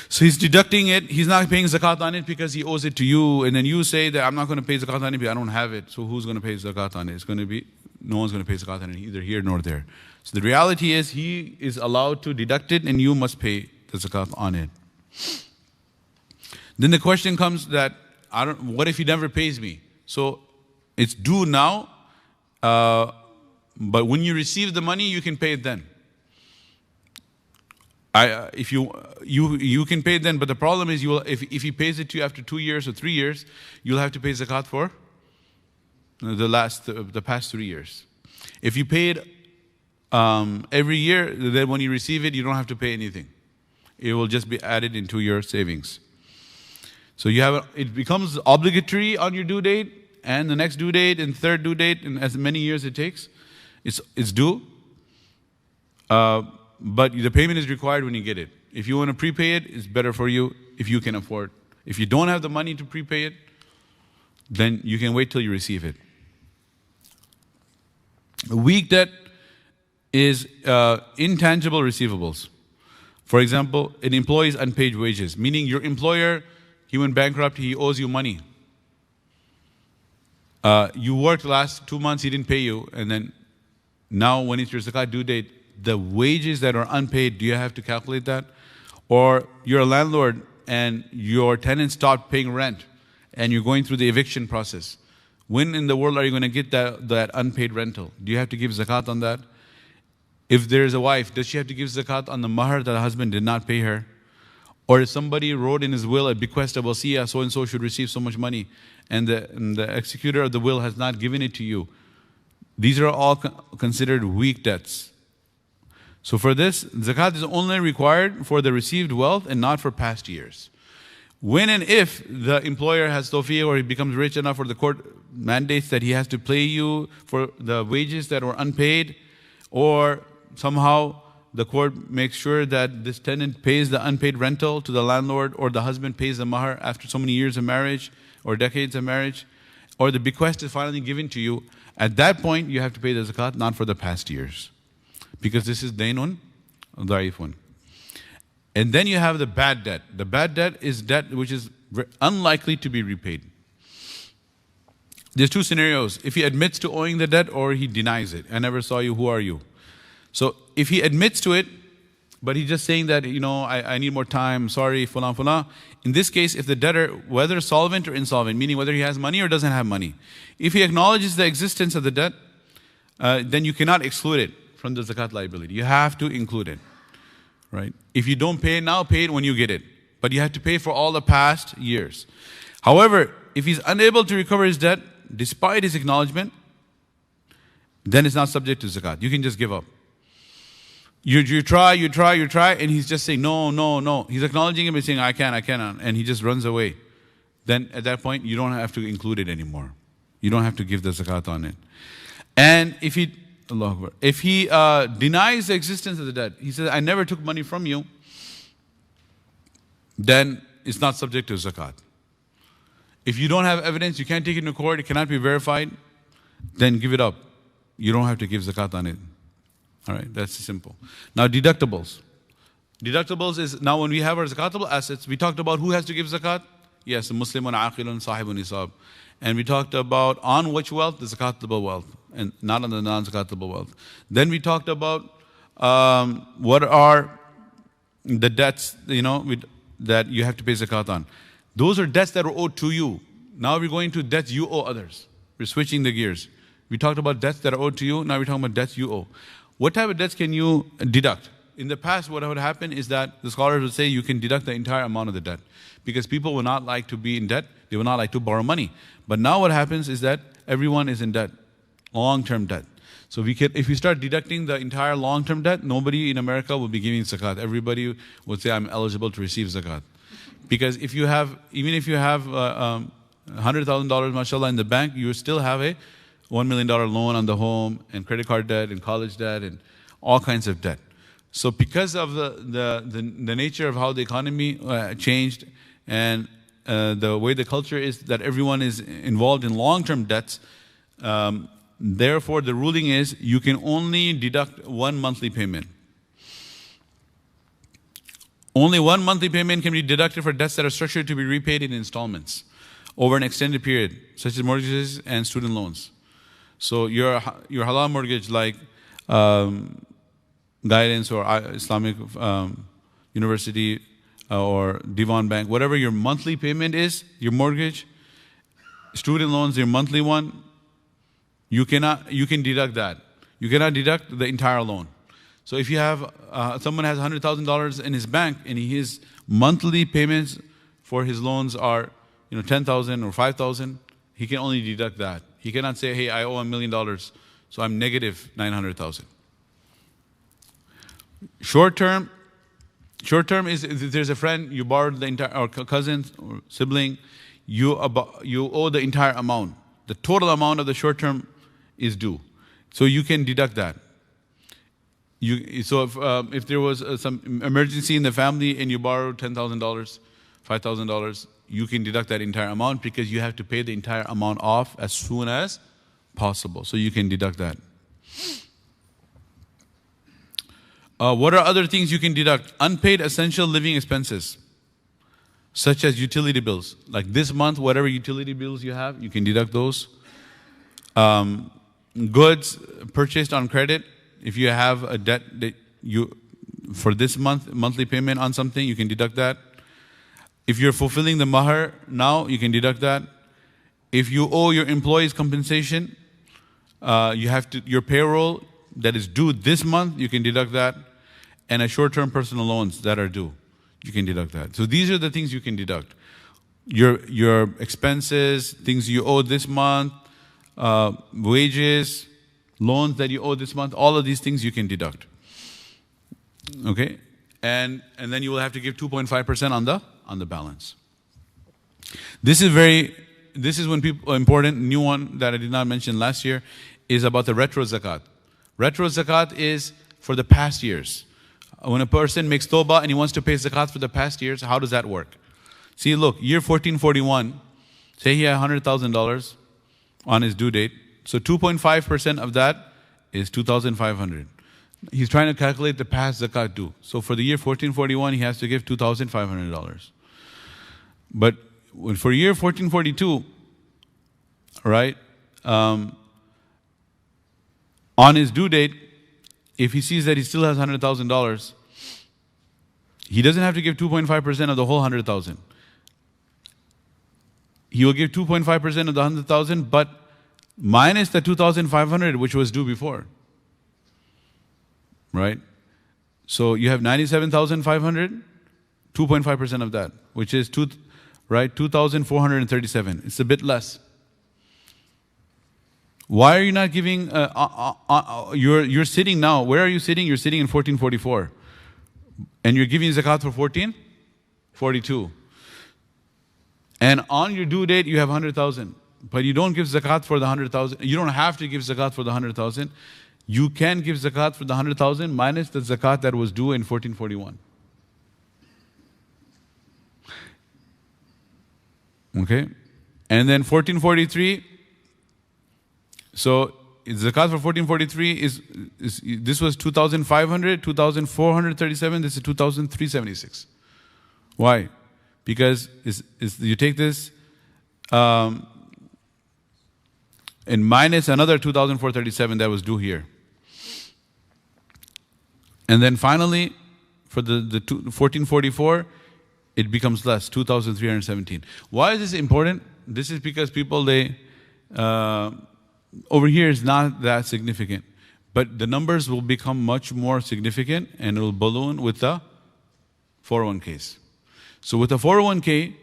So he's deducting it. He's not paying zakat on it because he owes it to you. And then you say that I'm not going to pay zakat on it because I don't have it. So who's going to pay zakat on it? It's going to be, no one's going to pay zakat on it, either here nor there. So the reality is he is allowed to deduct it and you must pay the zakat on it. Then the question comes that, what if he never pays me? So it's due now, but when you receive the money, you can pay it then. If you can pay it then, but the problem is if he pays it to you after 2 years or 3 years, you'll have to pay zakat for the past 3 years. If you pay it every year, then when you receive it, you don't have to pay anything. It will just be added into your savings. So it becomes obligatory on your due date, and the next due date, and third due date, and as many years it takes, it's due. But the payment is required when you get it. If you want to prepay it, it's better for you if you can afford. If you don't have the money to prepay it, then you can wait till you receive it. A weak debt is intangible receivables. For example, an employee's unpaid wages, meaning your employer, he went bankrupt, he owes you money. You worked the last 2 months, he didn't pay you, and then now when it's your zakat due date, the wages that are unpaid, do you have to calculate that? Or you're a landlord and your tenant stopped paying rent and you're going through the eviction process. When in the world are you going to get that unpaid rental? Do you have to give zakat on that? If there's a wife, does she have to give zakat on the mahar that the husband did not pay her? Or if somebody wrote in his will a bequest of wasiyah, so-and-so should receive so much money, and the executor of the will has not given it to you. These are all considered weak debts. So for this, zakat is only required for the received wealth and not for past years. When and if the employer has tawfiq or he becomes rich enough or the court mandates that he has to pay you for the wages that were unpaid, or somehow the court makes sure that this tenant pays the unpaid rental to the landlord, or the husband pays the mahar after so many years of marriage or decades of marriage, or the bequest is finally given to you, at that point you have to pay the zakat, not for the past years. Because this is daynun, da'ifun. And then you have the bad debt. The bad debt is debt which is unlikely to be repaid. There's two scenarios. If he admits to owing the debt or he denies it. I never saw you, who are you? So if he admits to it, but he's just saying that, I need more time, sorry, fulan, fulan. In this case, if the debtor, whether solvent or insolvent, meaning whether he has money or doesn't have money, if he acknowledges the existence of the debt, then you cannot exclude it from the zakat liability. You have to include it, right? If you don't pay it now, pay it when you get it. But you have to pay for all the past years. However, if he's unable to recover his debt, despite his acknowledgement, then it's not subject to zakat. You can just give up. You try, and he's just saying, no. He's acknowledging him and saying, I cannot, and he just runs away. Then at that point, you don't have to include it anymore. You don't have to give the zakat on it. And if he denies the existence of the debt, he says, I never took money from you, then it's not subject to zakat. If you don't have evidence, you can't take it to court, it cannot be verified, then give it up. You don't have to give zakat on it. All right, that's simple. Now deductibles. Deductibles is, now when we have our zakatable assets, we talked about who has to give zakat. Yes, Muslimun, aqilun, sahibun nisab. And we talked about on which wealth? The zakatable wealth, and not on the non-zakatable wealth. Then we talked about what are the debts, that you have to pay zakat on. Those are debts that are owed to you. Now we're going to debts you owe others. We're switching the gears. We talked about debts that are owed to you. Now we're talking about debts you owe. What type of debts can you deduct? In the past, what would happen is that the scholars would say you can deduct the entire amount of the debt, because people will not like to be in debt. They will not like to borrow money. But now what happens is that everyone is in debt, long-term debt. So if we start deducting the entire long-term debt, nobody in America will be giving zakat. Everybody would say, I'm eligible to receive zakat. Because even if you have $100,000, mashallah, in the bank, you still have a $1 million loan on the home, and credit card debt, and college debt, and all kinds of debt. So because of the nature of how the economy changed, and the way the culture is that everyone is involved in long-term debts. Therefore, the ruling is you can only deduct one monthly payment. Only one monthly payment can be deducted for debts that are structured to be repaid in installments over an extended period, such as mortgages and student loans. So your halal mortgage, like Guidance or Islamic University or Divan Bank, whatever your monthly payment is, your mortgage, student loans, your monthly one, you can deduct that. You cannot deduct the entire loan. So if you have someone has $100,000 in his bank and his monthly payments for his loans are $10,000 or $5,000, he can only deduct that. He cannot say, hey, I owe $1 million, so I'm negative $900,000. Short term is if there's a friend, you borrowed the entire, or cousin or sibling, you owe the entire amount. The total amount of the short term is due. So you can deduct that. So if there was some emergency in the family and you borrowed $10,000, $5,000, you can deduct that entire amount because you have to pay the entire amount off as soon as possible. So you can deduct that. What are other things you can deduct? Unpaid essential living expenses, such as utility bills. Like this month, whatever utility bills you have, you can deduct those. Goods purchased on credit. If you have a debt that for this month, monthly payment on something, you can deduct that. If you're fulfilling the mahar now, you can deduct that. If you owe your employees compensation, your payroll that is due this month, you can deduct that. And a short-term personal loans that are due, you can deduct that. So these are the things you can deduct. Your expenses, things you owe this month, wages, loans that you owe this month, all of these things you can deduct. Okay? And then you will have to give 2.5% on the balance. This is when people, important, new one that I did not mention last year, is about the retro zakat. Retro zakat is for the past years. When a person makes tawbah and he wants to pay zakat for the past years, how does that work? See, look, year 1441, say he had $100,000 on his due date. So 2.5% of that is $2,500. He's trying to calculate the past zakat due. So for the year 1441, he has to give $2,500. But for year 1442, right, on his due date, if he sees that he still has $100,000, he doesn't have to give 2.5% of the whole $100,000. He will give 2.5% of the $100,000, but minus the $2,500 which was due before. Right? So you have $97,500, 2.5% of that, which is $2,437. It's a bit less. Why are you not giving, you're sitting now, where are you sitting? You're sitting in 1444. And you're giving zakat for 1442. And on your due date, you have 100,000. But you don't give zakat for the 100,000. You don't have to give zakat for the 100,000. You can give zakat for the 100,000 minus the zakat that was due in 1441. Okay? And then 1443, so zakat for 1443 is this was 2,500, 2,437, this is 2,376. Why? Because you take this and minus another 2,437 that was due here. And then finally, for the 1444, it becomes less, 2,317. Why is this important? This is because people, over here is not that significant. But the numbers will become much more significant and it will balloon with the 401ks. So with the 401k,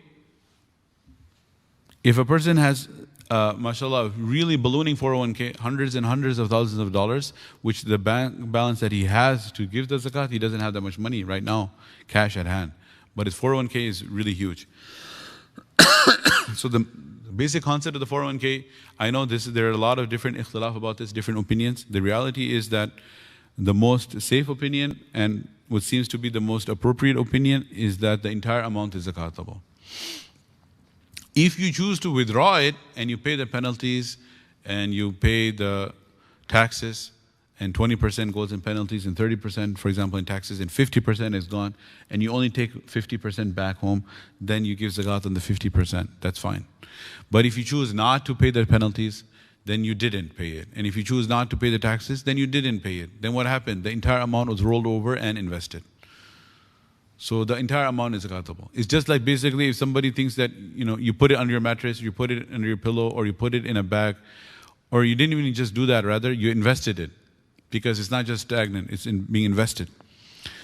if a person has, mashallah, really ballooning 401k, hundreds and hundreds of thousands of dollars, which the bank balance that he has to give the zakat, he doesn't have that much money right now, cash at hand. But his 401k is really huge. So the basic concept of the 401k, I know there are a lot of different ikhtilaf about this, different opinions. The reality is that the most safe opinion and what seems to be the most appropriate opinion is that the entire amount is zakatable. If you choose to withdraw it and you pay the penalties and you pay the taxes, and 20% goes in penalties and 30%, for example, in taxes, and 50% is gone, and you only take 50% back home, then you give zakat on the 50%. That's fine. But if you choose not to pay the penalties, then you didn't pay it. And if you choose not to pay the taxes, then you didn't pay it. Then what happened? The entire amount was rolled over and invested. So the entire amount is zakatable. It's just like basically if somebody thinks that you put it under your mattress, you put it under your pillow, or you put it in a bag, or you didn't even just do that, rather you invested it. Because it's not just stagnant, it's being invested.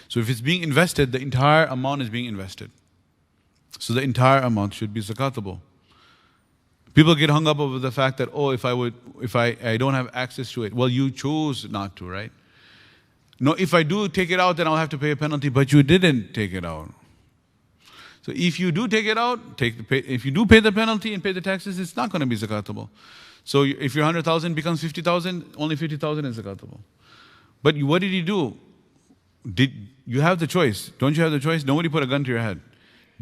So if it's being invested, the entire amount is being invested. So the entire amount should be zakatable. People get hung up over the fact that, if I don't have access to it. Well, you chose not to, right? No, if I do take it out, then I'll have to pay a penalty, but you didn't take it out. So if you do take it out, if you do pay the penalty and pay the taxes, it's not going to be zakatable. So if your 100,000 becomes 50,000, only 50,000 is zakatable. But what did you do? You have the choice. Don't you have the choice? Nobody put a gun to your head.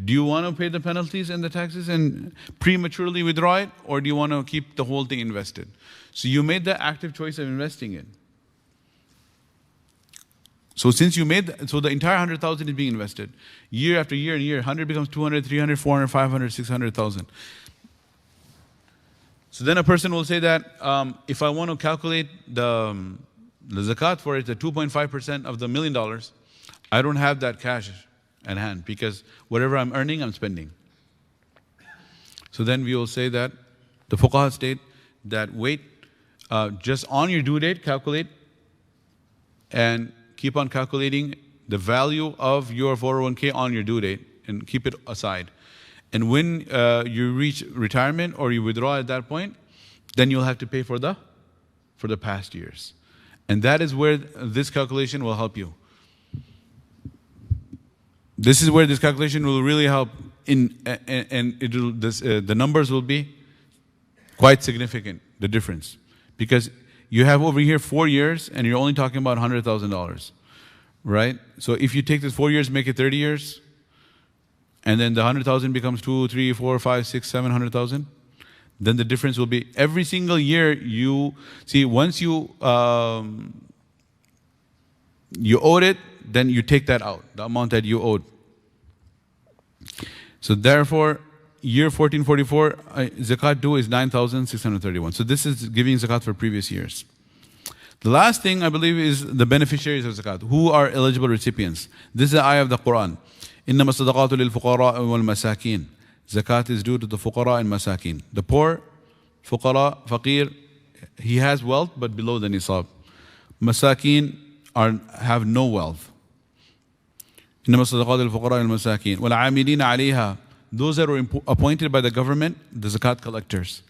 Do you want to pay the penalties and the taxes and prematurely withdraw it? Or do you want to keep the whole thing invested? So you made the active choice of investing it. So since you so the entire 100,000 is being invested. Year after year and year, 100 becomes 200, 300, 400, 500, 600,000. So then a person will say that if I want to calculate the zakat for it, the 2.5% of the $1 million, I don't have that cash at hand because whatever I'm earning, I'm spending. So then we will say that the fuqaha state that wait, just on your due date, calculate and keep on calculating the value of your 401k on your due date and keep it aside. And when you reach retirement or you withdraw at that point, then you'll have to pay for the past years. And that is where this calculation will help you. This is where this calculation will really help, and the numbers will be quite significant, the difference. Because you have over here 4 years and you're only talking about $100,000, right? So if you take this 4 years, make it 30 years, and then the 100,000 becomes 2, 3, 4, 5, 6, 700,000. Then the difference will be every single year you see. Once you owed it, then you take that out, the amount that you owed. So therefore, year 1444, zakat due is 9,631. So this is giving zakat for previous years. The last thing I believe is the beneficiaries of zakat, who are eligible recipients. This is the ayah of the Quran. إنما الصدقات للفقراء والمساكين. Zakat is due to the fuqara and masakin. The poor, fuqara, faqir, he has wealth but below the nisab. Masakin have no wealth. إنما الصدقات للفقراء والمساكين والعاملين عليها. Those that are appointed by the government, the zakat collectors.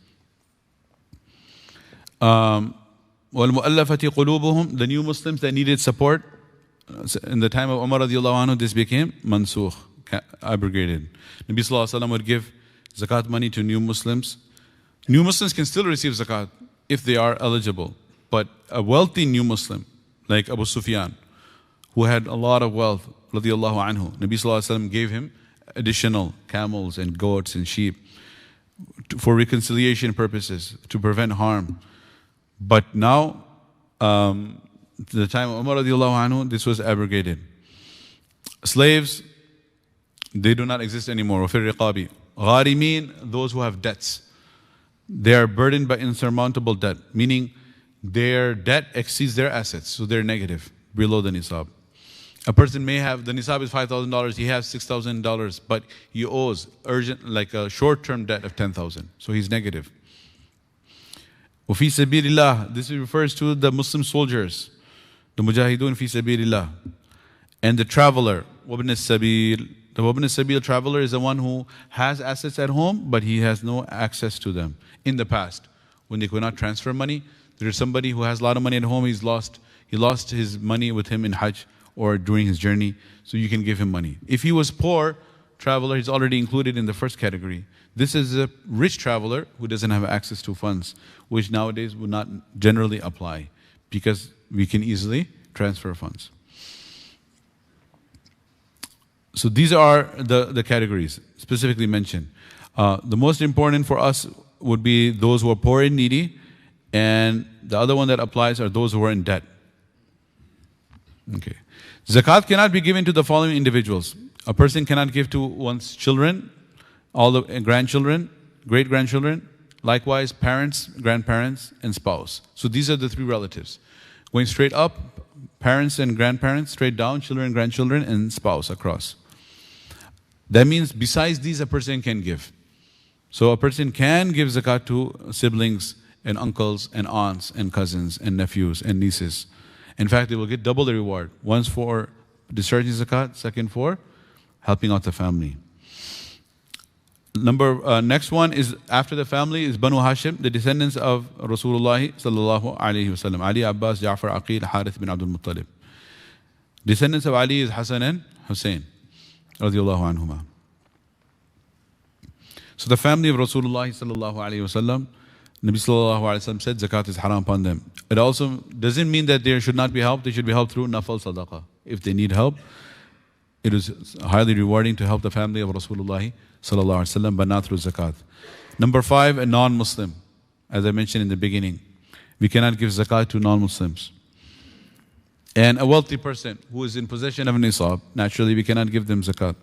والمؤلفة قلوبهم, the new Muslims that needed support. In the time of Umar radiallahu anhu, this became mansukh, abrogated. Nabi sallallahu alaihi wasallam would give zakat money to new Muslims. New Muslims can still receive zakat if they are eligible. But a wealthy new Muslim, like Abu Sufyan, who had a lot of wealth, radiallahu anhu, Nabi sallallahu alaihi wasallam gave him additional camels and goats and sheep for reconciliation purposes, to prevent harm. But now, the time of Umar radiallahu anhu, this was abrogated. Slaves, they do not exist anymore. وَفِي الرِّقَابِ غَارِمِينَ, those who have debts. They are burdened by insurmountable debt, meaning their debt exceeds their assets, so they're negative, below the nisab. A person may have, the nisab is $5,000, he has $6,000, but he owes urgent, like a short-term debt of $10,000, so he's negative. وَفِي سَبِيلِ اللَّهِ, this refers to the Muslim soldiers, the mujahidun fi sabilillah, and the traveler, wabn as-sabil. The wabn as-sabil traveler is the one who has assets at home, but he has no access to them. In the past, when they could not transfer money, there is somebody who has a lot of money at home, he lost his money with him in Hajj or during his journey, so you can give him money. If he was poor traveler, he's already included in the first category. This is a rich traveler who doesn't have access to funds, which nowadays would not generally apply, because we can easily transfer funds. So these are the categories specifically mentioned. The most important for us would be those who are poor and needy, and the other one that applies are those who are in debt. Okay. Zakat cannot be given to the following individuals. A person cannot give to one's children, all the grandchildren, great-grandchildren, likewise parents, grandparents, and spouse. So these are the three relatives. Going straight up, parents and grandparents, straight down, children and grandchildren, and spouse across. That means besides these, a person can give. So a person can give zakat to siblings and uncles and aunts and cousins and nephews and nieces. In fact, they will get double the reward. Once for discharging zakat, second for helping out the family. Next one is after the family is Banu Hashim, the descendants of Rasulullah sallallahu alaihi wasallam. Ali, Abbas, Ja'far, Aqil, Harith bin Abdul Muttalib. Descendants of Ali is Hassan and Hussein radiyallahu anhuma. So the family of Rasulullah sallallahu alaihi wasallam, Nabi sallallahu alaihi wasallam said zakat is haram upon them. It also doesn't mean that they should not be helped. They should be helped through nafal sadaqah. If they need help, it is highly rewarding to help the family of Rasulullah sallallahu alaihi wasallam, but not through zakat. Number 5, a non-Muslim. As I mentioned in the beginning, we cannot give zakat to non-Muslims. And a wealthy person who is in possession of an nisab, naturally we cannot give them zakat.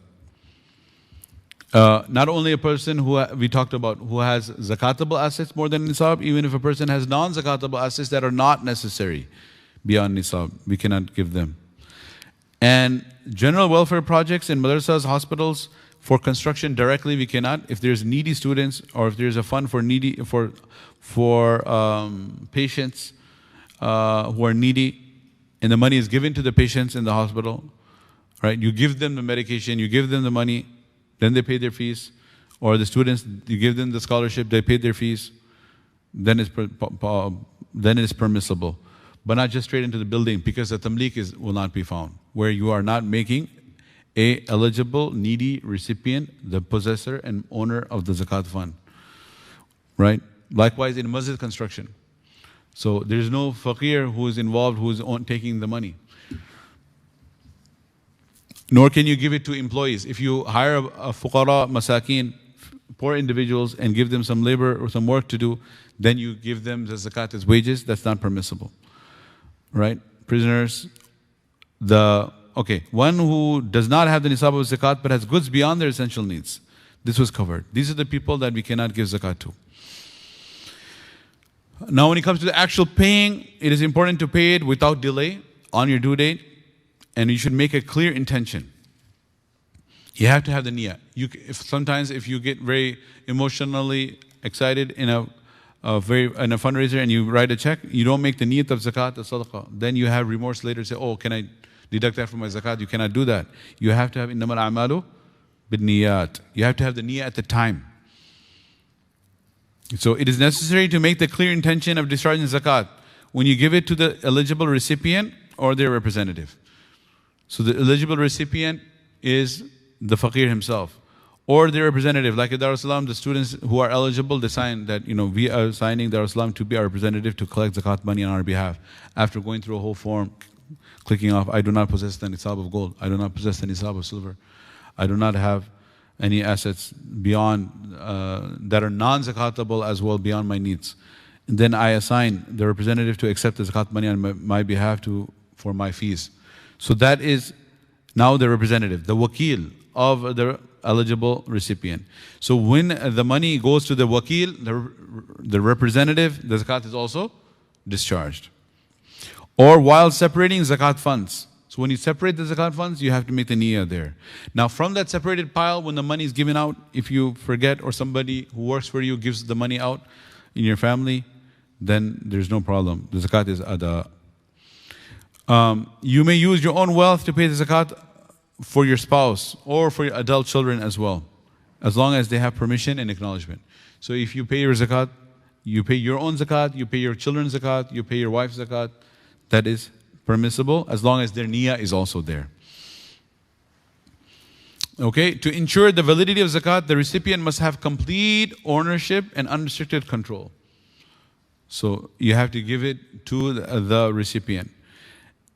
Not only a person who we talked about who has zakatable assets more than nisab, even if a person has non-zakatable assets that are not necessary beyond nisab, we cannot give them. And general welfare projects in madrasas, hospitals, for construction directly we cannot. If there's needy students or if there's a fund for needy patients who are needy, and the money is given to the patients in the hospital, right? You give them the medication, you give them the money, then they pay their fees, or the students, you give them the scholarship, they pay their fees, then it's permissible. But not just straight into the building, because the tamliq will not be found, where you are not making a eligible, needy recipient the possessor and owner of the zakat fund, right? Likewise in masjid construction. So there's no faqir who is involved, who is taking the money. Nor can you give it to employees. If you hire a fuqara, masakin, poor individuals, and give them some labor or some work to do, then you give them the zakat as wages. That's not permissible, right? Prisoners, one who does not have the nisab of zakat but has goods beyond their essential needs. This was covered. These are the people that we cannot give zakat to. Now when it comes to the actual paying, it is important to pay it without delay on your due date, and you should make a clear intention. You have to have the niyyah. Sometimes if you get very emotionally excited in a fundraiser and you write a check, you don't make the niyyat of zakat or sadaqah. Then you have remorse later, say, oh, can I deduct that from my zakat? You cannot do that. You have to have innamal a'malu bin-niyyat. You have to have the niyyah at the time. So it is necessary to make the clear intention of discharging zakat when you give it to the eligible recipient or their representative. So the eligible recipient is the faqir himself, or their representative. Like at Dar es Salaam, the students who are eligible, they sign that, we are signing Dar es Salaam to be our representative to collect zakat money on our behalf. After going through a whole form, clicking off, I do not possess the nisab of gold, I do not possess the nisab of silver, I do not have any assets beyond that are non-zakatable as well beyond my needs. And then I assign the representative to accept the zakat money on my behalf for my fees. So that is now the representative, the wakil of the eligible recipient. So when the money goes to the wakil, the representative, the zakat is also discharged. Or while separating zakat funds. So when you separate the zakat funds, you have to make the niyyah there. Now from that separated pile, when the money is given out, if you forget or somebody who works for you gives the money out in your family, then there's no problem. The zakat is ada. You may use your own wealth to pay the zakat for your spouse or for your adult children as well, as long as they have permission and acknowledgement. So if you pay your zakat, you pay your own zakat, you pay your children's zakat, you pay your wife's zakat, that is permissible as long as their niyyah is also there. Okay, to ensure the validity of zakat, the recipient must have complete ownership and unrestricted control. So you have to give it to the recipient.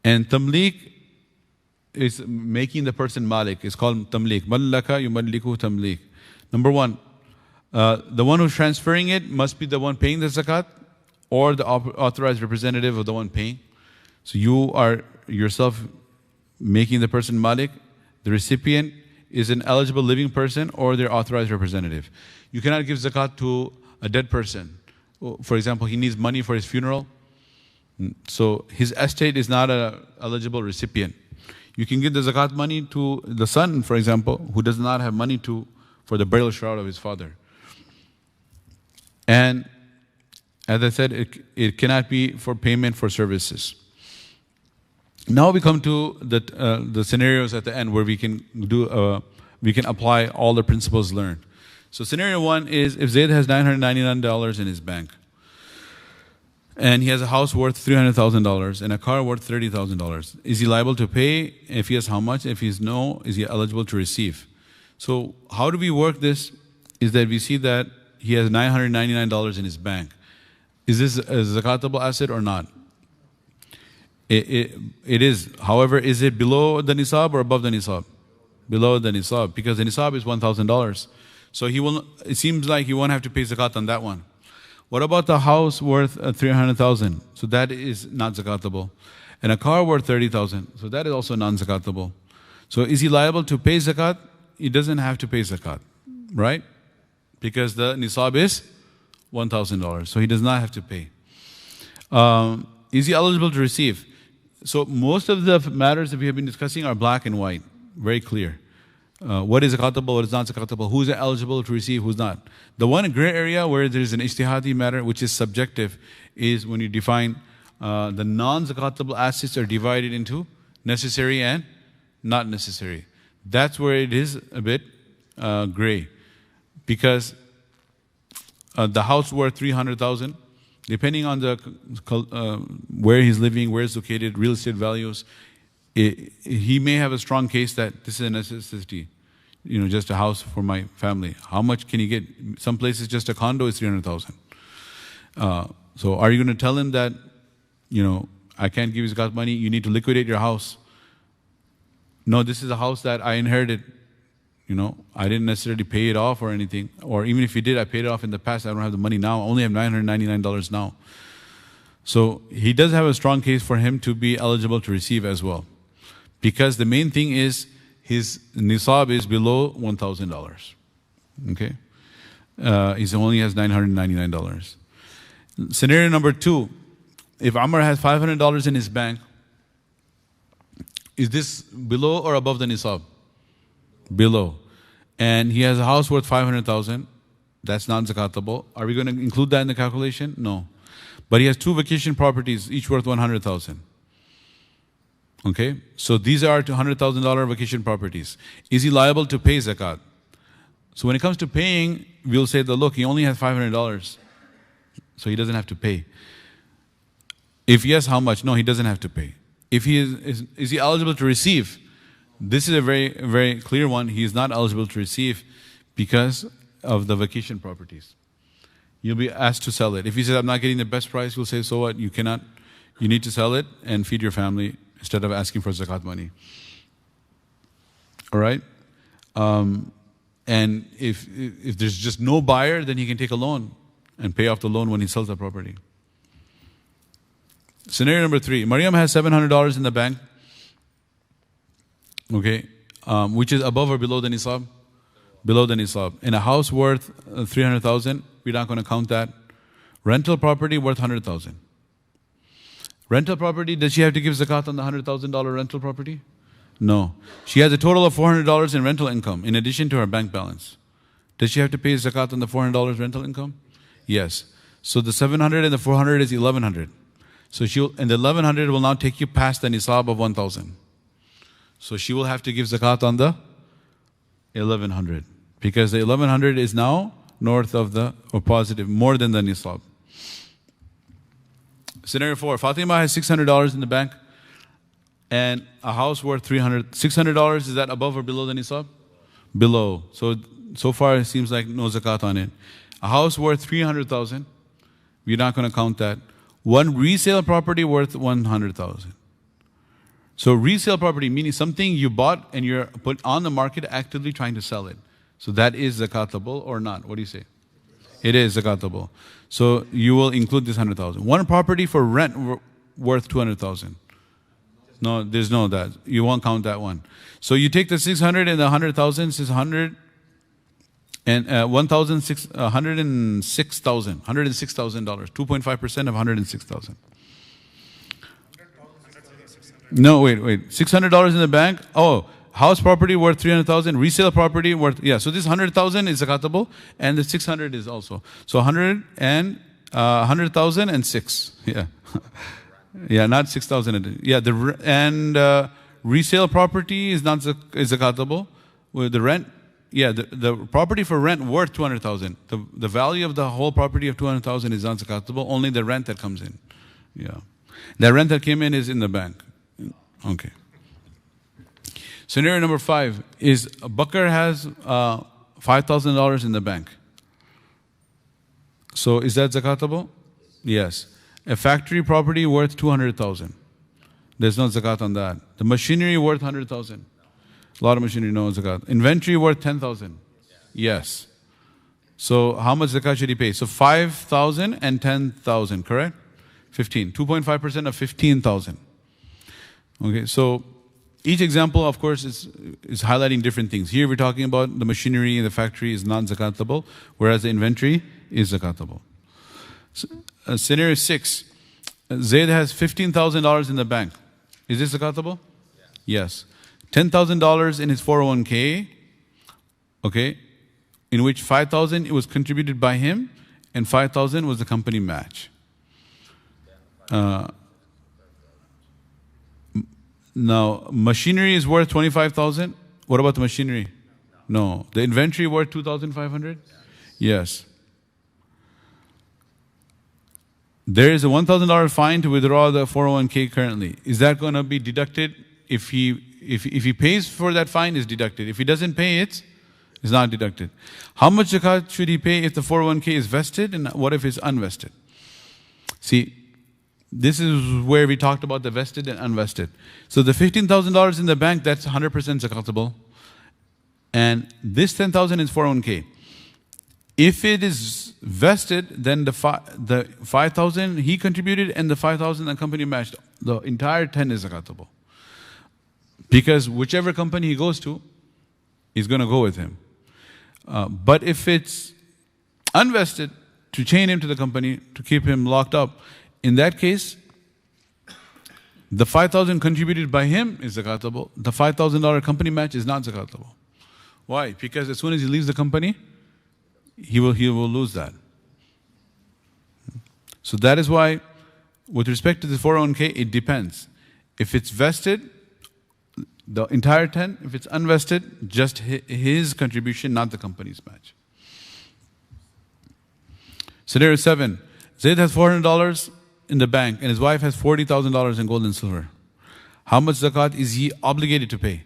And tamliq is making the person malik. It's called tamliq. Mallaka yumalliku tamliq. Number one, The one who's transferring it must be the one paying the zakat or the authorized representative of the one paying. So you are yourself making the person malik. The recipient is an eligible living person or their authorized representative. You cannot give zakat to a dead person. For example, he needs money for his funeral. So his estate is not an eligible recipient. You can give the zakat money to the son, for example, who does not have money for the burial shroud of his father. And as I said, it cannot be for payment for services. Now we come to the scenarios at the end where we can apply all the principles learned. So scenario one is if Zayd has $999 in his bank, and he has a house worth $300,000 and a car worth $30,000. Is he liable to pay? If yes, how much? If he's no, is he eligible to receive? So how do we work this? Is that we see that he has $999 in his bank. Is this a zakatable asset or not? It is. However, is it below the nisab or above the nisab? Below the nisab, because the nisab is $1,000. So it seems like he won't have to pay zakat on that one. What about the house worth $300,000? So that is not zakatable. And a car worth $30,000. So that is also non-zakatable. So is he liable to pay zakat? He doesn't have to pay zakat, right? Because the nisab is $1,000. So he does not have to pay. Is he eligible to receive? So most of the matters that we have been discussing are black and white, very clear. What is zakatable, what is not zakatable, who is eligible to receive, who's not. The one gray area where there is an ijtihadi matter, which is subjective, is when you define the non-zakatable assets are divided into necessary and not necessary. That's where it is a bit gray. Because the house worth $300,000, depending on where he's living, where it's located, real estate values, he may have a strong case that this is a necessity, just a house for my family. How much can he get? Some places just a condo is $300,000. So are you going to tell him that, I can't give you zakat money, you need to liquidate your house? No, this is a house that I inherited. I didn't necessarily pay it off or anything. Or even if you did, I paid it off in the past, I don't have the money now. I only have $999 now. So he does have a strong case for him to be eligible to receive as well. Because the main thing is his nisab is below $1,000. Okay? He only has $999. Scenario number two, if Amr has $500 in his bank, is this below or above the nisab? Below. And he has a house worth $500,000. That's non-zakatable. Are we going to include that in the calculation? No. But he has two vacation properties, each worth $100,000. Okay? So these are $100,000 vacation properties. Is he liable to pay zakat? So when it comes to paying, we'll say that, look, he only has $500. So he doesn't have to pay. If yes, how much? No, he doesn't have to pay. If he is he eligible to receive? This is a very, very clear one. He is not eligible to receive because of the vacation properties. You'll be asked to sell it. If he says, I'm not getting the best price, you'll say, so what? You cannot. You need to sell it and feed your family instead of asking for zakat money. All right? And if there's just no buyer, then he can take a loan and pay off the loan when he sells the property. Scenario number three. Maryam has $700 in the bank. Okay, which is above or below the nisab? Below the nisab. In a house worth $300,000, we're not going to count that. Rental property worth $100,000. Rental property, does she have to give zakat on the $100,000 rental property? No. She has a total of $400 in rental income in addition to her bank balance. Does she have to pay zakat on the $400 rental income? Yes. So the 700 and the 400 is 1100. So and the 1100 will now take you past the nisab of 1000. So she will have to give zakat on the 1100 because the 1100 is now north of or positive, more than the nisab. Scenario 4, Fatima has $600 in the bank and a house worth $300. $600, is that above or below the nisab? Below. So far it seems like no zakat on it. A house worth $300,000, we're not going to count that. One resale property worth $100,000. So resale property, meaning something you bought and you're put on the market actively trying to sell it. So that is zakatable or not? What do you say? It is zakatable. So you will include this 100,000. One property for rent worth 200,000. No, there's no that. You won't count that one. So you take the 600 and the 100,000, 600 and $106,000, $106,000, 2.5% of 106,000. No, wait. $600 in the bank. Oh, house property worth 300,000. Resale property worth, yeah. So this 100,000 is zakatable, and the 600 is also. So 100,000 and 6. Yeah, yeah, not 6,000. Yeah, resale property is not is zakatable. With the rent, yeah, the property for rent worth 200,000. The value of the whole property of 200,000 is not zakatable. Only the rent that comes in. Yeah, the rent that came in is in the bank. Okay. Scenario number 5 is Bakr has $5,000 in the bank. So is that zakatable? Yes. A factory property worth 200,000. There's no zakat on that. The machinery worth 100,000. A lot of machinery, no zakat. Inventory worth 10,000. Yes. So how much zakat should he pay? So 5,000 and 10,000, correct? 15. 2.5% of 15,000. Okay, so each example, of course, is highlighting different things. Here we're talking about the machinery in the factory is non-zakatable, whereas the inventory is zakatable. So, scenario 6, Zayd has $15,000 in the bank. Is this zakatable? Yeah. Yes. $10,000 in his 401k, okay, in which 5,000 was contributed by him and 5,000 was the company match. Now, machinery is worth 25,000. What about the machinery? No. The inventory worth 2,500? Yes. There is a $1,000 fine to withdraw the 401k currently. Is that going to be deducted? If he pays for that fine, it's deducted. If he doesn't pay it, it's not deducted. How much zakat should he pay if the 401k is vested, and what if it's unvested? See, this is where we talked about the vested and unvested. So the $15,000 in the bank, that's 100% zakatable. And this 10,000 is 401k. If it is vested, then the 5,000 he contributed and the 5,000 the company matched, the entire 10 is zakatable. Because whichever company he goes to, he's going to go with him. But if it's unvested, to chain him to the company, to keep him locked up, in that case, the 5,000 contributed by him is zakatable. The $5,000 company match is not zakatable. Why? Because as soon as he leaves the company, he will lose that. So that is why, with respect to the 401k, it depends. If it's vested, the entire 10. If it's unvested, just his contribution, not the company's match. Scenario 7. Zayd has $400 in the bank and his wife has $40,000 in gold and silver. How much zakat is he obligated to pay?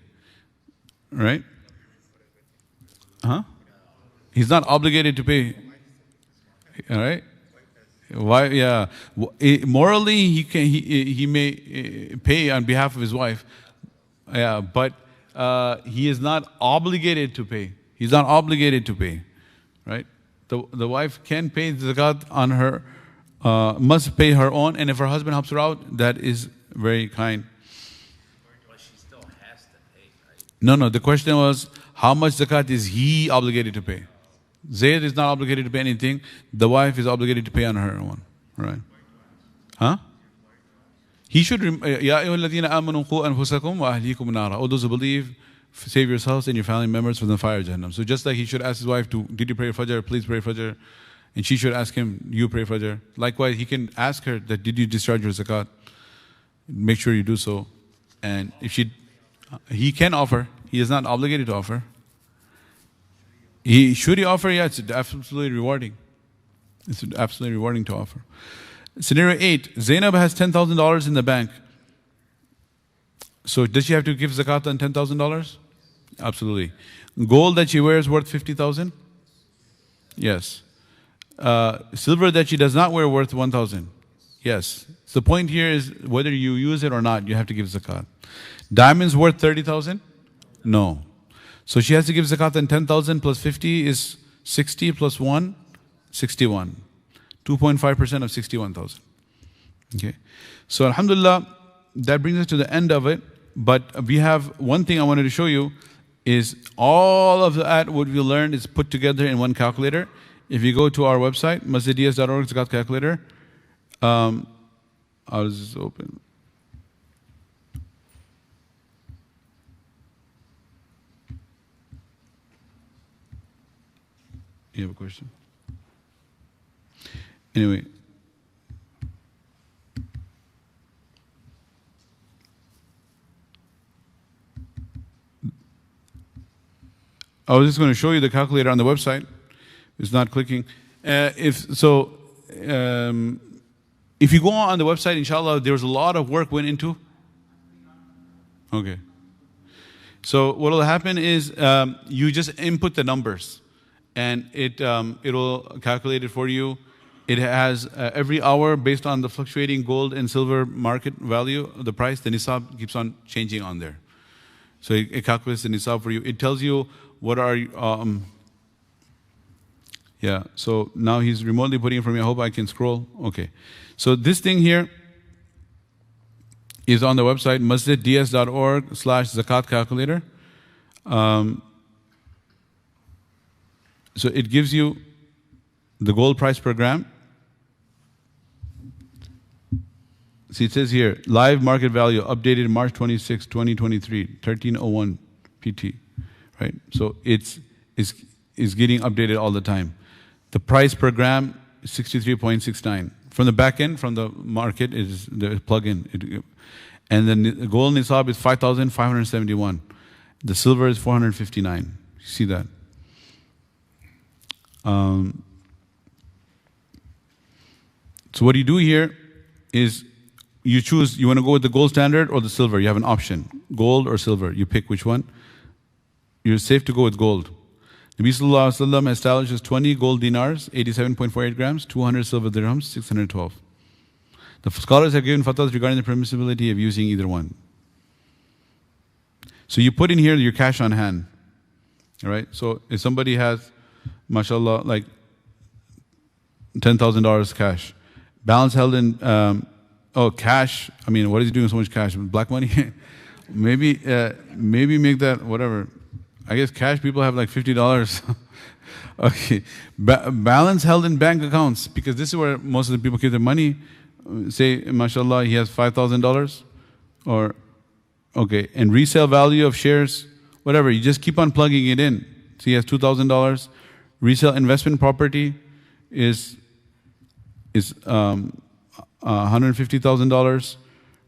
Right? He's not obligated to pay. All right? Why? Yeah. Morally, he may pay on behalf of his wife. Yeah, but he is not obligated to pay. He's not obligated to pay. Right? The wife can pay zakat on her, must pay her own, and if her husband helps her out, that is very kind. But she still has to pay, right? No. The question was, how much zakat is he obligated to pay? Zayd is not obligated to pay anything. The wife is obligated to pay on her own. Right? Huh? He should, Ya ayyuhalladhina amanu qu anfusakum wa ahlikum nara. All those who believe, save yourselves and your family members from the fire of Jahannam. So just like he should ask his wife did you pray Fajr? Please pray Fajr. And she should ask him, you pray Fajr. Likewise, he can ask her that did you discharge your zakat? Make sure you do so. And if he can offer. He is not obligated to offer. Should he offer? Yeah, it's absolutely rewarding. It's absolutely rewarding to offer. Scenario 8. Zainab has $10,000 in the bank. So does she have to give zakat on $10,000? Absolutely. Gold that she wears worth 50,000? Yes. Silver that she does not wear worth 1,000? Yes. So the point here is whether you use it or not, you have to give zakat. Diamonds worth 30,000? No. So she has to give zakat on 10,000 plus 50 is 60 plus 1, 61. 2.5% of 61,000. Okay. So alhamdulillah, that brings us to the end of it. But we have one thing I wanted to show you is all of that what we learned is put together in one calculator. If you go to our website, masjids.org, Zakat calculator, I'll just open. You have a question? Anyway. I was just going to show you the calculator on the website. It's not clicking. If you go on the website, inshallah, there's a lot of work went into. Okay. So what will happen is you just input the numbers, and it'll calculate it for you. It has every hour based on the fluctuating gold and silver market value, the price. The nisab keeps on changing on there. So it calculates the nisab for you. It tells you what are yeah. So now he's remotely putting it for me. I hope I can scroll. Okay. So this thing here is on the website masjids.org/zakat calculator. So it gives you the gold price per gram. See, it says here, live market value updated March 26, 2023, 1301 PT, right? So it's getting updated all the time. The price per gram is 63.69. From the back end, from the market, is the plug-in. And then the gold nisab is 5,571. The silver is 459. You see that? So what you do here is you choose, you want to go with the gold standard or the silver. You have an option, gold or silver. You pick which one. You're safe to go with gold. Nabi Sallallahu Alaihi Wasallam establishes 20 gold dinars, 87.48 grams, 200 silver dirhams, 612. The scholars have given fatwas regarding the permissibility of using either one. So you put in here your cash on hand. All right? So if somebody has, mashallah, like $10,000 cash, balance held in, cash, I mean, what is he doing with so much cash? Black money? maybe make that, whatever. I guess cash people have like $50. Okay. Balance held in bank accounts, because this is where most of the people keep their money. Say, mashallah, he has $5,000 or, okay, and resale value of shares, whatever. You just keep on plugging it in. So he has $2,000. Resale investment property is $150,000.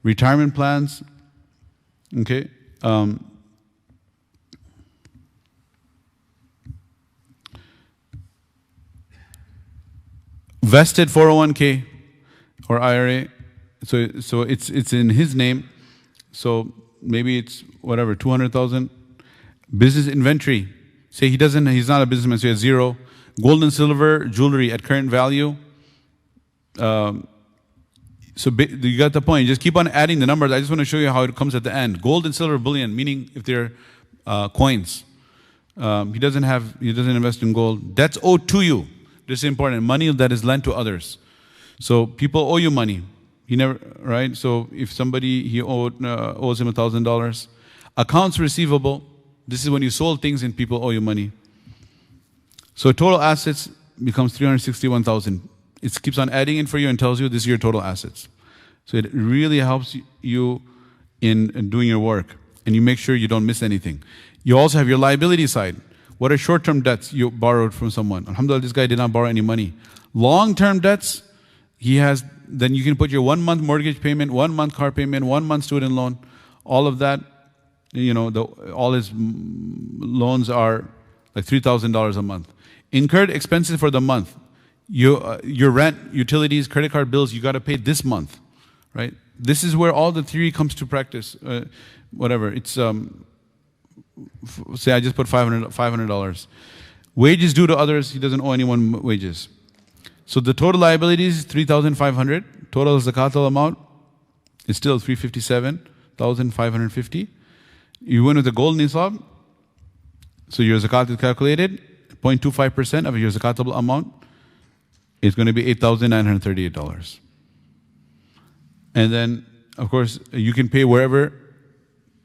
Retirement plans, okay. Vested 401k or IRA, so it's in his name. So maybe it's whatever, 200,000. Business inventory. Say he's not a businessman, so he has zero. Gold and silver jewelry at current value. So you got the point. You just keep on adding the numbers. I just want to show you how it comes at the end. Gold and silver bullion, meaning if they're coins. He doesn't invest in gold. That's owed to you. This is important. Money that is lent to others. So people owe you money. He never, right? So if somebody owes him $1,000. Accounts receivable. This is when you sold things and people owe you money. So total assets becomes 361,000. It keeps on adding in for you and tells you this is your total assets. So it really helps you in doing your work, and you make sure you don't miss anything. You also have your liability side. What are short-term debts you borrowed from someone? Alhamdulillah, this guy did not borrow any money. Long-term debts, then you can put your 1 month mortgage payment, 1 month car payment, 1 month student loan, all of that, all his loans are like $3,000 a month. Incurred expenses for the month. Your rent, utilities, credit card bills, you got to pay this month, right? This is where all the theory comes to practice. Whatever, it's, say I just put $500. Wages due to others, he doesn't owe anyone wages. So the total liabilities is $3,500. Total zakatable amount is still $357,550. You went with the gold nisab, so your zakat is calculated, 0.25% of your zakatable amount. it's going to be $8,938. And then, of course, you can pay wherever.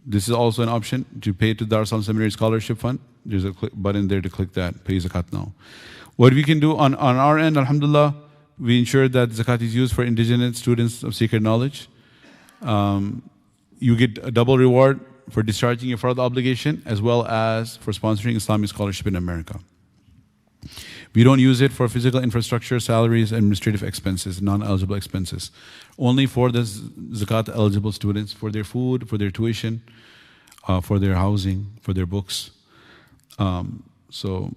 This is also an option to pay to Dar es Salaam Seminary Scholarship Fund. There's a button there to click that, pay zakat now. What we can do on our end, alhamdulillah, we ensure that zakat is used for indigenous students of sacred knowledge. You get a double reward for discharging your fard obligation as well as for sponsoring Islamic scholarship in America. We don't use it for physical infrastructure, salaries, administrative expenses, non-eligible expenses. Only for the zakat eligible students, for their food, for their tuition, for their housing, for their books. So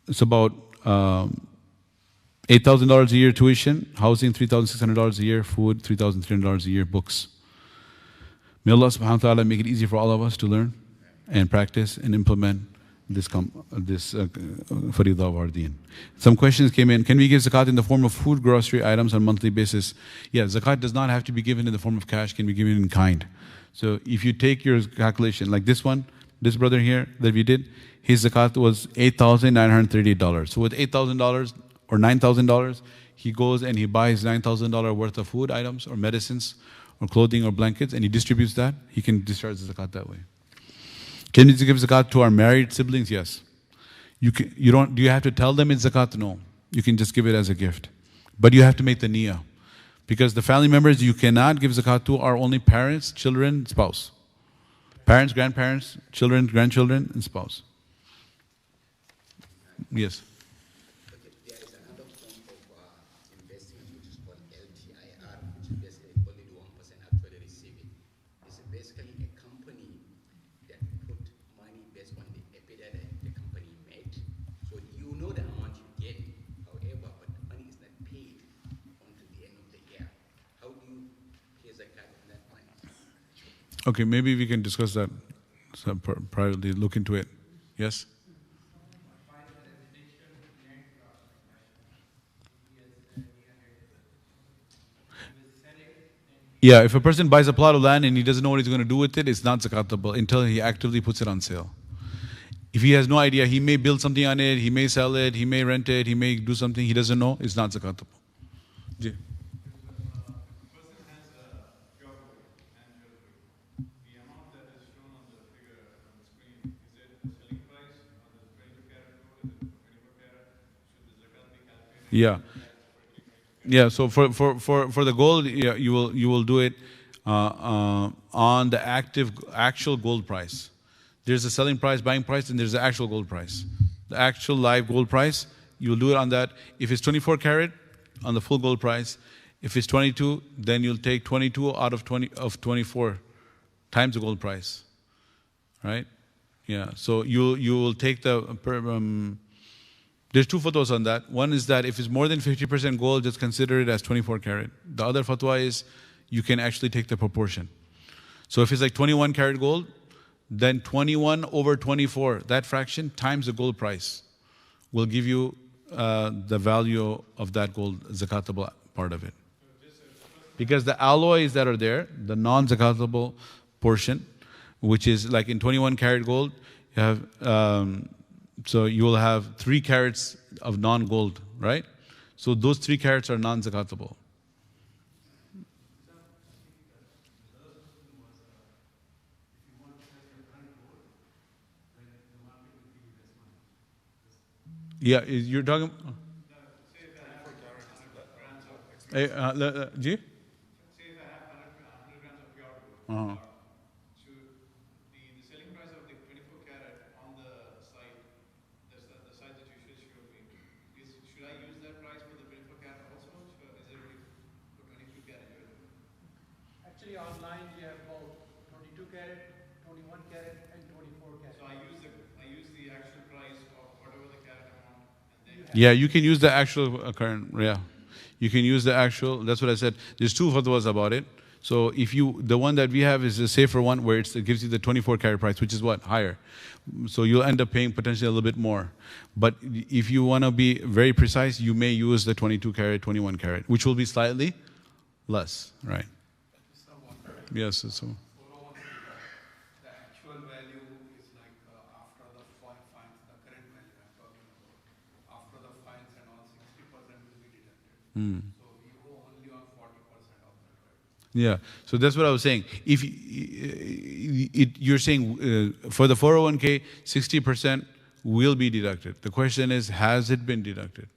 it's about $8,000 a year tuition, housing $3,600 a year, food $3,300 a year, books. May Allah subhanahu wa ta'ala make it easy for all of us to learn and practice and implement this faridah of our deen. Some questions came in. Can we give zakat in the form of food, grocery items on a monthly basis? Yeah, zakat does not have to be given in the form of cash, can be given in kind. So if you take your calculation, like this one, this brother here that we did, his zakat was $8,938. So with $8,000 or $9,000, he goes and he buys $9,000 worth of food items or medicines or clothing or blankets, and he distributes that. He can discharge the zakat that way. Can we give zakat to our married siblings? Yes. Do you have to tell them it's zakat? No. You can just give it as a gift. But you have to make the niyyah. Because the family members you cannot give zakat to are only parents, children, spouse. Parents, grandparents, children, grandchildren, and spouse. Yes. Okay, there is another form of investment which is called LTIR, which is basically only 1% actually receive it. It's basically a company that put money based on the EBITDA that the company made. So you know the amount you get, however, but the money is not paid until the end of the year. How do you pay zakat on that money? Okay, maybe we can discuss that privately, look into it. Yes? Yeah, if a person buys a plot of land and he doesn't know what he's going to do with it, it's not zakatable until he actively puts it on sale. If he has no idea, he may build something on it, he may sell it, he may rent it, he may do something he doesn't know, it's not zakatable. Yeah. Yeah. Yeah, so for the gold, yeah, you will do it on the actual gold price. There's a selling price, buying price, and there's the actual gold price. The actual live gold price, you will do it on that. If it's 24 karat, on the full gold price. If it's 22, then you'll take 22 out of 24 times the gold price, right? Yeah. So you will take the. There's two fatwas on that. One is that if it's more than 50% gold, just consider it as 24 karat. The other fatwa is you can actually take the proportion. So if it's like 21 karat gold, then 21 over 24, that fraction times the gold price will give you the value of that gold, zakatable part of it. Because the alloys that are there, the non-zakatable portion, which is like in 21 karat gold, you have, so you will have 3 carats of non-gold, right? So those 3 carats are non-zakatable. Yeah, you're talking. Hey, Ji? Say if I have 100 grams of pure gold, should the selling price of the 24 karat on the site, the site that you showed me, should I use that price for the 24 karat also? Is it only for 22 karat? Actually, online you have both 22 karat, 21 karat, and 24 karat. So I use the actual price of whatever the karat amount, and then Yeah, you can use the actual current. Yeah, you can use the actual. That's what I said. There's 2 fatwas about it. So if the one that we have is a safer one where it gives you the 24 karat price, which is what? Higher. So you'll end up paying potentially a little bit more. But if you want to be very precise, you may use the 22 karat, 21 karat, which will be slightly less, right? Yes, so. The actual value is like after the fine, the current value I'm talking about. After the fine Yeah, so that's what I was saying. If you're saying for the 401k, 60% will be deducted. The question is, has it been deducted?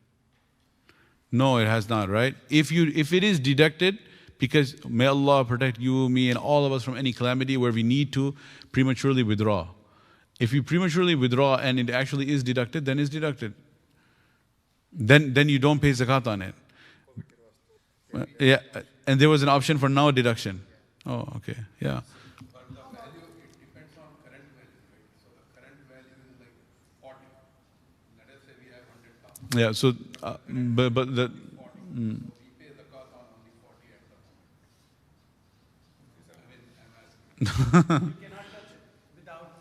No, it has not, right? If it is deducted, because may Allah protect you, me, and all of us from any calamity where we need to prematurely withdraw. If you prematurely withdraw and it actually is deducted, then it's deducted. Then you don't pay zakat on it. Yeah, and there was an option for no deduction. Oh, okay, yeah. But the value, it depends on current value, right? So the current value is like 40. Let us say we have 100,000. Yeah, so, but the... 40. So we pay the cost on only 40 at the moment. I mean, I'm asking. You cannot touch it without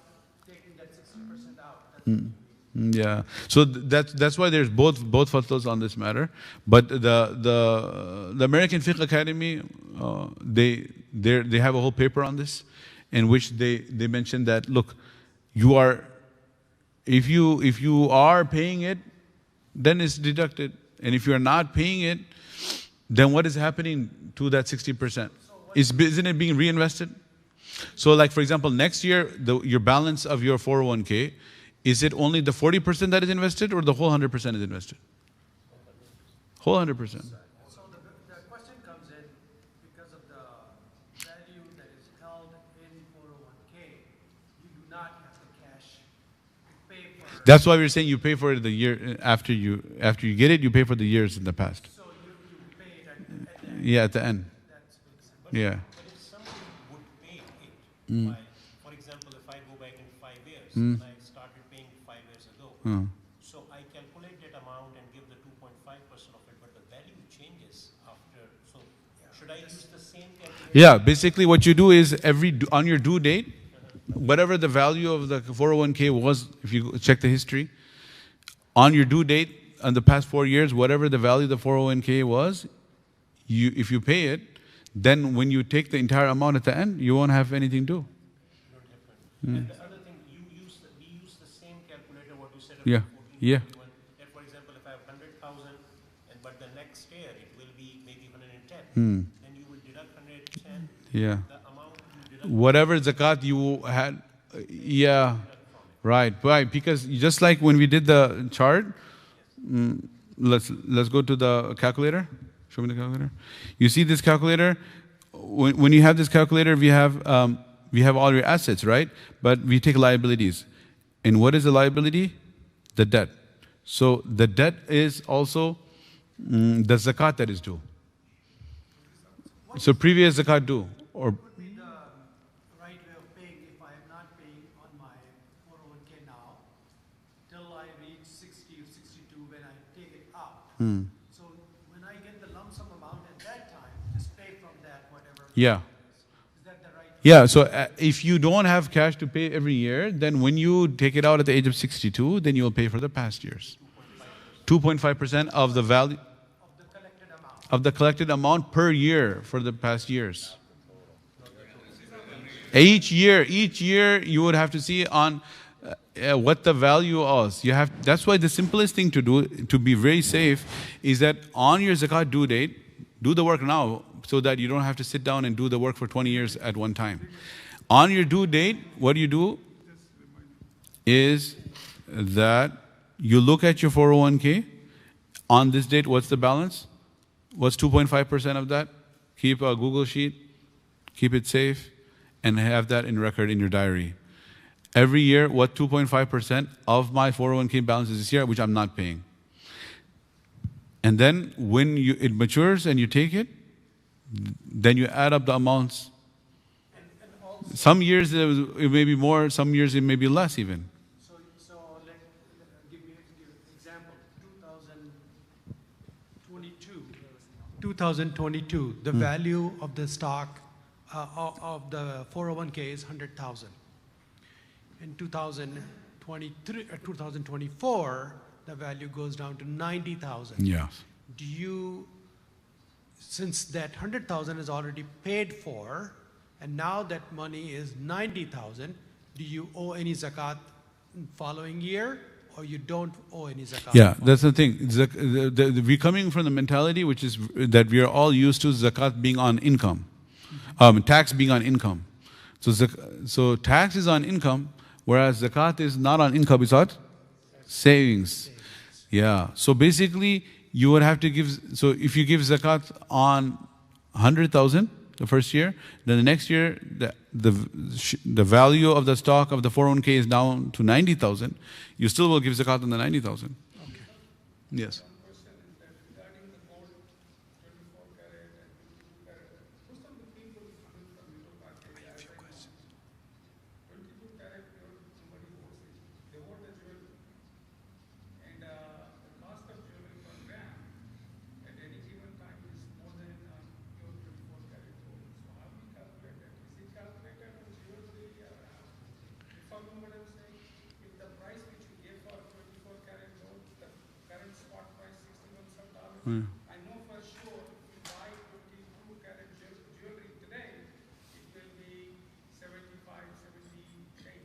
taking that 60% out. That's Yeah, so that's why there's both fatwas on this matter. But the American Fiqh Academy, they have a whole paper on this, in which they mention that, look, if you are paying it, then it's deducted, and if you are not paying it, then what is happening to that 60%? Isn't it being reinvested? So, like for example, next year your balance of your 401k. Is it only the 40% that is invested, or the whole 100% is invested? Whole 100%. So the question comes in because of the value that is held in 401k. You do not have the cash to pay for. That's why we're saying you pay for it the year after you get it. You pay for the years in the past. So you pay it at the end. Yeah, at the end. That's Yeah. But if somebody would pay it, by, for example, if I go back in 5 years, and I started paying 5 years ago, so I calculate that amount and give the 2.5% of it, but the value changes after. So should I use the same calculation? Yeah, basically what you do is on your due date, whatever the value of the 401k was, if you check the history, on your due date, on the past 4 years, whatever the value of the 401k was, if you pay it, then when you take the entire amount at the end, you won't have anything due. And the other thing, we use the same calculator, what you said Yeah, about 14, yeah. 21, that for example, if I have 100,000, but the next year it will be maybe 110, then you will deduct 110, Yeah. the amount you deduct. Whatever zakat you had, yeah, right. Because just like when we did the chart, let's go to the calculator. Show me the calculator. You see this calculator? When you have this calculator, we have all your assets, right? But we take liabilities. And what is the liability? The debt. So the debt is also the zakat that is due. So previous zakat due, or would be the right way of paying if I am not paying on my 401k now till I reach 60 or 62 when I take it out. So when I get the lump sum amount at that time, just pay from that whatever. yeah. Is that the right? Yeah, so if you don't have cash to pay every year, then when you take it out at the age of 62, then you'll pay for the past years. 2.5% of the value Of the collected amount. of the collected amount per year for the past years. Each year you would have to see on what the value is. That's why the simplest thing to do to be very safe is that on your zakat due date, do the work now so that you don't have to sit down and do the work for 20 years at one time. On your due date, what you do is that you look at your 401k. On this date, what's the balance? What's 2.5% of that? Keep a Google sheet, keep it safe, and have that in record in your diary. Every year, what 2.5% of my 401k balance is this year, which I'm not paying. And then when it matures and you take it, then you add up the amounts. And also, Some years it may be more, some years it may be less even. so let give me an example. 2022, the value of the stock of the 401k is 100,000. In 2024, the value goes down to 90,000. Yeah. Do you, since that 100,000 is already paid for, and now that money is 90,000, do you owe any zakat following year, or you don't owe any zakat? Yeah, that's the thing. We're coming from the mentality which is that we are all used to zakat being on income. Tax being on income. So tax is on income, whereas zakat is not on income, it's on savings. Yeah. So basically, you would have to give. So if you give zakat on 100,000 the first year, then the next year the value of the stock of the 401k is down to 90,000. You still will give zakat on the 90,000. Okay. Yes. I know for sure if you buy 22 karat jewelry today, it will be 75, 78,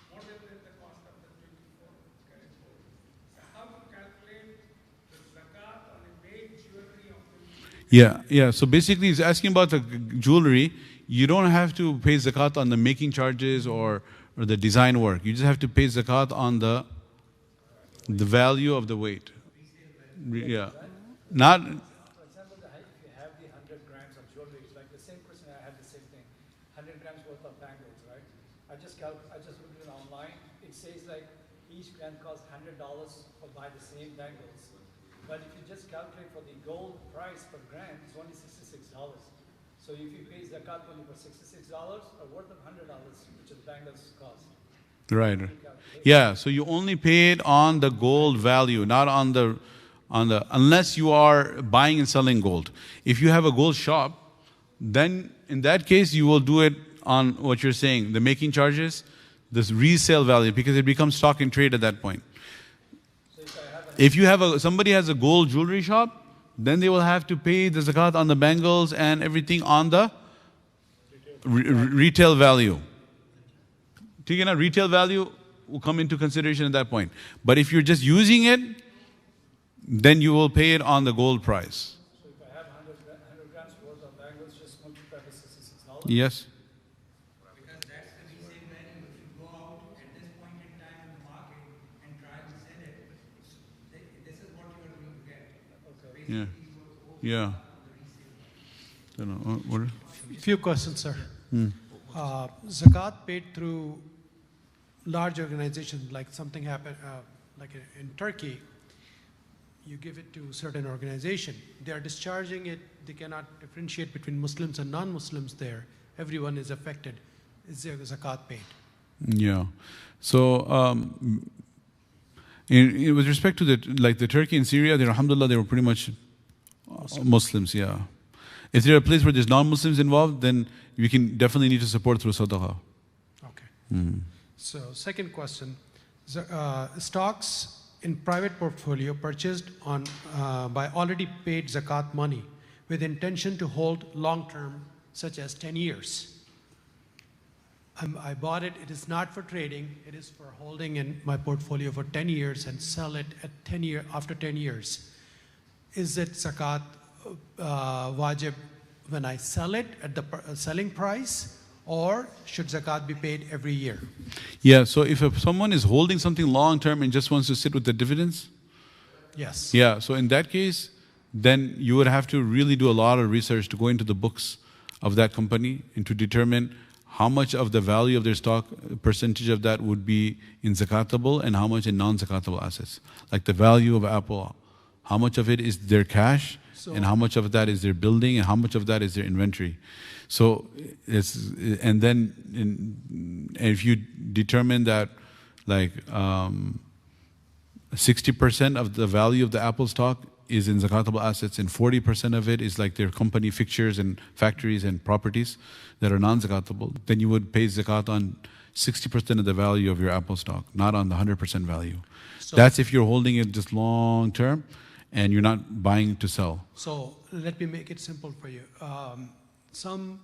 more than the cost of the 24 karat gold. So how to calculate the zakat on a made jewelry of 22? Yeah. So basically, he's asking about the jewelry. You don't have to pay zakat on the making charges or the design work. You just have to pay zakat on the value of the weight. Yeah. Not. For example, if you have the 100 grams of jewelry, it's like the same question. I had the same thing. 100 grams worth of bangles, right? I just looked it online. It says like each gram costs $100 for buy the same bangles. But if you just calculate for the gold price per gram, it's only $66. So if you pay zakat only for $66, a worth of $100, which is bangles cost. Right. Yeah. So you only pay it on the gold value, not on the unless you are buying and selling gold. If you have a gold shop, then in that case you will do it on what you're saying, the making charges, this resale value, because it becomes stock in trade at that point. So if you have somebody has a gold jewelry shop, then they will have to pay the zakat on the bangles and everything on the retail value. Retail value will come into consideration at that point. But if you're just using it, then you will pay it on the gold price. So if I have 100 grams worth of bangles, just multiply by $66? Yes. Because that's the resale value. If you go out at this point in time in the market and try to sell it, this is what you are going to get. Okay. Yeah. Yeah. Few questions, sir. Zakat paid through large organizations, like something happened, like in Turkey, you give it to a certain organization. They are discharging it. They cannot differentiate between Muslims and non-Muslims there. Everyone is affected. Is there zakat paid? Yeah. So with respect to the Turkey and Syria, alhamdulillah, they were pretty much Muslims. Yeah. If there are a place where there's non-Muslims involved, then we can definitely need to support through sadaqah. Okay. So second question, stocks in private portfolio purchased on by already paid zakat money with intention to hold long term, such as 10 years. I bought it. It is not for trading. It is for holding in my portfolio for 10 years and sell it at after 10 years. Is it zakat wajib when I sell it at the selling price, or should zakat be paid every year? Yeah, so if someone is holding something long term and just wants to sit with the dividends, yes. Yeah, so in that case, then you would have to really do a lot of research to go into the books of that company and to determine how much of the value of their stock, percentage of that would be in zakatable and how much in non-zakatable assets. Like the value of Apple, how much of it is their cash, and how much of that is their building, and how much of that is their inventory. So and if you determine that like 60% of the value of the Apple stock is in zakatable assets and 40% of it is like their company fixtures and factories and properties that are non-zakatable, then you would pay zakat on 60% of the value of your Apple stock, not on the 100% value. So that's if you're holding it just long term and you're not buying to sell. So let me make it simple for you. Some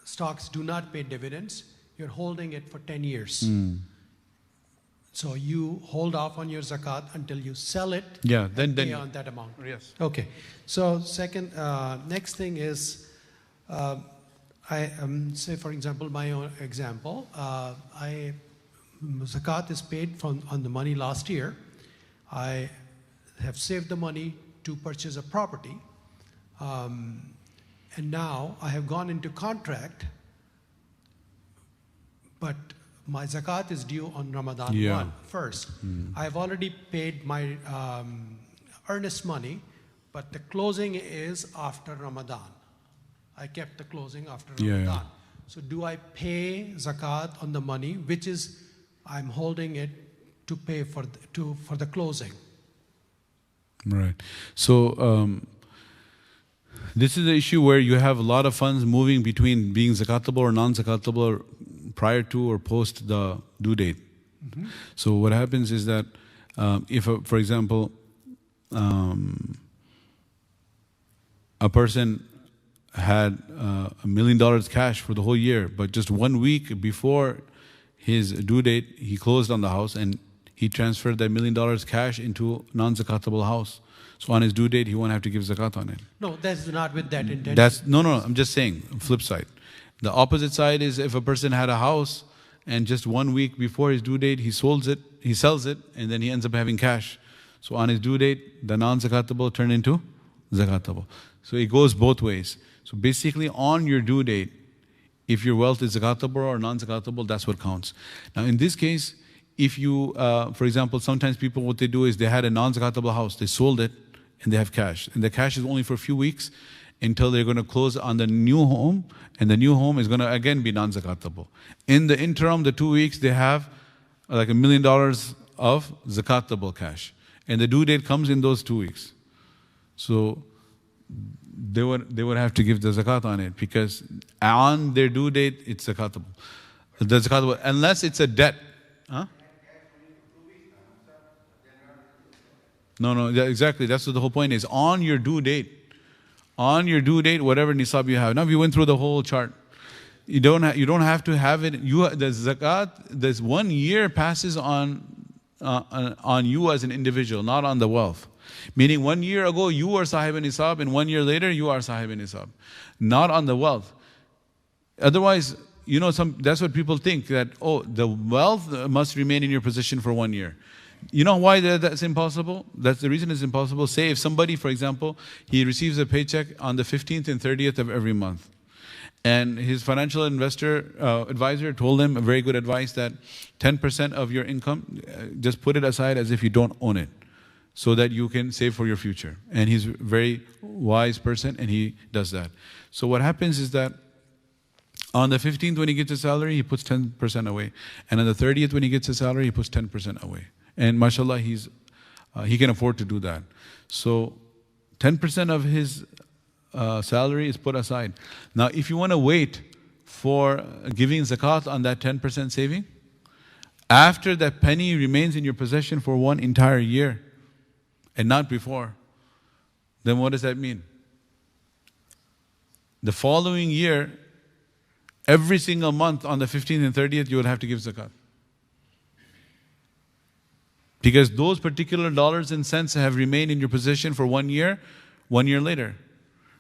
stocks do not pay dividends. You're holding it for 10 years. So you hold off on your zakat until you sell it. Yeah, then pay on that amount. Yes. Okay. So next thing is I say, for example, my own example. Zakat is paid on the money last year. I have saved the money to purchase a property, and now I have gone into contract, but my zakat is due on Ramadan 1 first. I have already paid my earnest money, but the closing is after Ramadan. I kept the closing after Ramadan. So do I pay zakat on the money, which is I'm holding it to pay for the closing? Right. So this is the issue where you have a lot of funds moving between being zakatable or non-zakatable prior to or post the due date. So what happens is that if, for example, a person had $1 million cash for the whole year, but just 1 week before his due date, he closed on the house and he transferred that $1 million cash into non-zakatable house. So on his due date, he won't have to give zakat on it. No, that's not with that intention. No, I'm just saying, flip side. The opposite side is if a person had a house and just 1 week before his due date, he sells it, and then he ends up having cash. So on his due date, the non-zakatable turned into zakatable. So it goes both ways. So basically on your due date, if your wealth is zakatable or non-zakatable, that's what counts. Now in this case, if you, for example, sometimes people, what they do is they had a non-zakatable house, they sold it, and they have cash. And the cash is only for a few weeks until they're going to close on the new home, and the new home is going to again be non-zakatable. In the interim, the 2 weeks, they have like $1 million of zakatable cash. And the due date comes in those 2 weeks. So they would have to give the zakat on it because on their due date, it's zakatable. The zakatable, unless it's a debt. Huh? No, exactly. That's what the whole point is. On your due date, whatever nisab you have. Now we went through the whole chart. You don't have to have it. The zakat, this 1 year passes on you as an individual, not on the wealth. Meaning 1 year ago you were sahib nisab, and 1 year later you are sahib nisab, not on the wealth. Otherwise, that's what people think, that the wealth must remain in your possession for 1 year. You know why that's impossible? That's the reason it's impossible. Say if somebody, for example, he receives a paycheck on the 15th and 30th of every month, and his financial advisor told him a very good advice that 10% of your income, just put it aside as if you don't own it, so that you can save for your future. And he's a very wise person, and he does that. So what happens is that on the 15th when he gets his salary, he puts 10% away. And on the 30th when he gets his salary, he puts 10% away. And mashallah, he can afford to do that. So 10% of his salary is put aside. Now if you want to wait for giving zakat on that 10% saving, after that penny remains in your possession for 1 entire year, and not before, then what does that mean? The following year, every single month on the 15th and 30th, you will have to give zakat. Because those particular dollars and cents have remained in your possession for 1 year, 1 year later,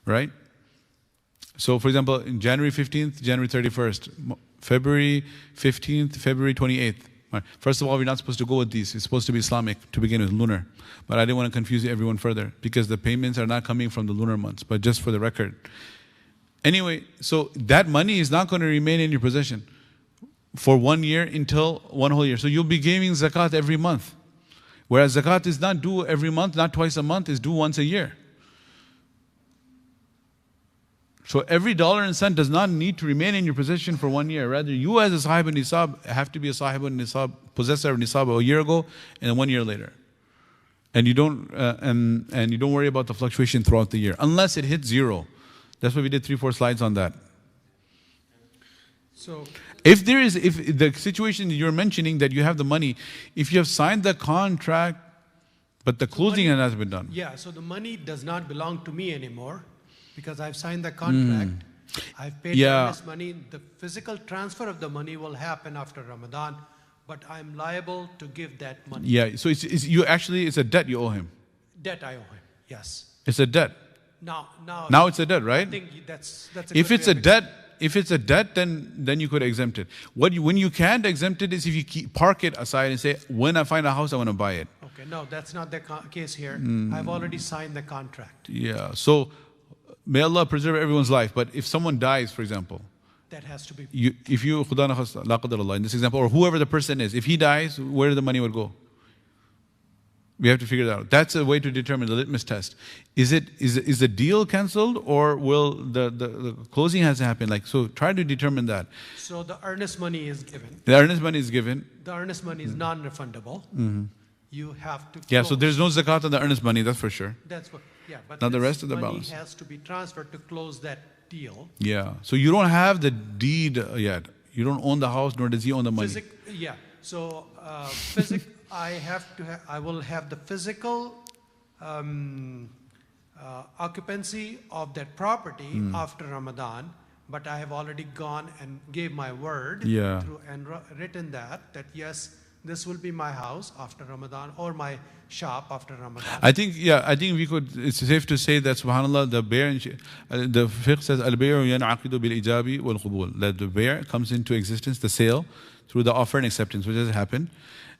right? So for example, in January 15th, January 31st, February 15th, February 28th. Right. First of all, we're not supposed to go with these. It's supposed to be Islamic to begin with, lunar. But I didn't want to confuse everyone further because the payments are not coming from the lunar months, but just for the record. Anyway, so that money is not going to remain in your possession for 1 year until 1 whole year. So you'll be giving zakat every month. Whereas zakat is not due every month, not twice a month, it's due once a year. So every dollar and cent does not need to remain in your possession for 1 year. Rather, you as a sahib nisab have to be a sahib nisab, possessor of nisab a year ago and 1 year later. And you don't worry about the fluctuation throughout the year, unless it hits zero. That's why we did 3-4 slides on that. So if the situation you're mentioning that you have the money, if you have signed the contract, but the closing has not been done. Yeah, so the money does not belong to me anymore because I've signed the contract. I've paid this money. The physical transfer of the money will happen after Ramadan, but I'm liable to give that money. Yeah, so it's a debt you owe him. Debt I owe him, yes. It's a debt. Now it's a debt, right? I think that's a If good it's way a of debt, then you could exempt it. When you can't exempt it is if you park it aside and say, when I find a house, I want to buy it. Okay, no, that's not the case here. I've already signed the contract. Yeah. So may Allah preserve everyone's life. But if someone dies, for example, That has to be. if you khudana khasta, la qadar Allah, in this example, or whoever the person is, if he dies, where the money would go? We have to figure that out. That's a way to determine the litmus test. Is the deal cancelled, or will the closing has to happen? So try to determine that. So the earnest money is given. The earnest money is given. The earnest money is non-refundable. You have to. Yeah, so close. there's no zakat on the earnest money, that's for sure. That's what. Yeah, but Now the this rest of the money balance. has to be transferred to close that deal. Yeah. So you don't have the deed yet. You don't own the house, nor does he own the money. Yeah. So I will have the physical occupancy of that property after Ramadan, but I have already gone and gave my word through and written that yes, this will be my house after Ramadan or my shop after Ramadan. I think it's safe to say that subhanAllah, the fiqh says al-bay'u yan'aqidu bil-ijabi wal-qubul, that the bay' comes into existence, the sale, through the offer and acceptance, which has happened.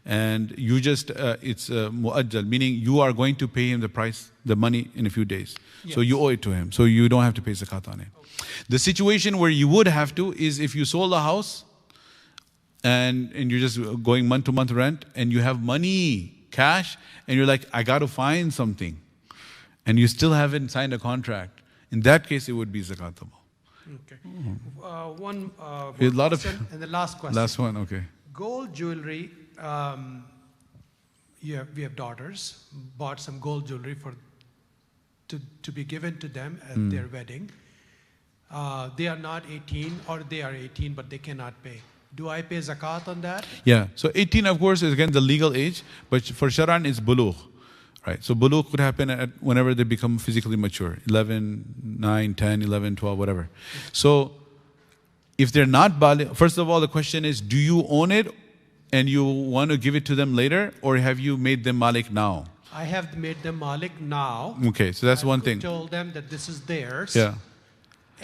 And you just, it's mu'ajjal, meaning you are going to pay him the money in a few days. Yes. So you owe it to him. So you don't have to pay zakat on it. Okay. The situation where you would have to is if you sold the house and you're just going month to month rent and you have money, cash, and you're like, I got to find something. And you still haven't signed a contract. In that case, it would be zakatable. Okay. One question, and the last question. Last one, okay. Gold jewelry. We have daughters, bought some gold jewelry to be given to them at their wedding. They are not 18, or they are 18 but they cannot pay. Do I pay zakat on that? Yeah, so 18 of course is again the legal age, but for Sharan it's bulugh. Right, so bulugh could happen whenever they become physically mature, 11, 9, 10, 11, 12, whatever. So if they're not baligh, first of all the question is, do you own it and you want to give it to them later, or have you made them malik now? I have made them malik now. Okay, so that's one thing. I told them that this is theirs. Yeah.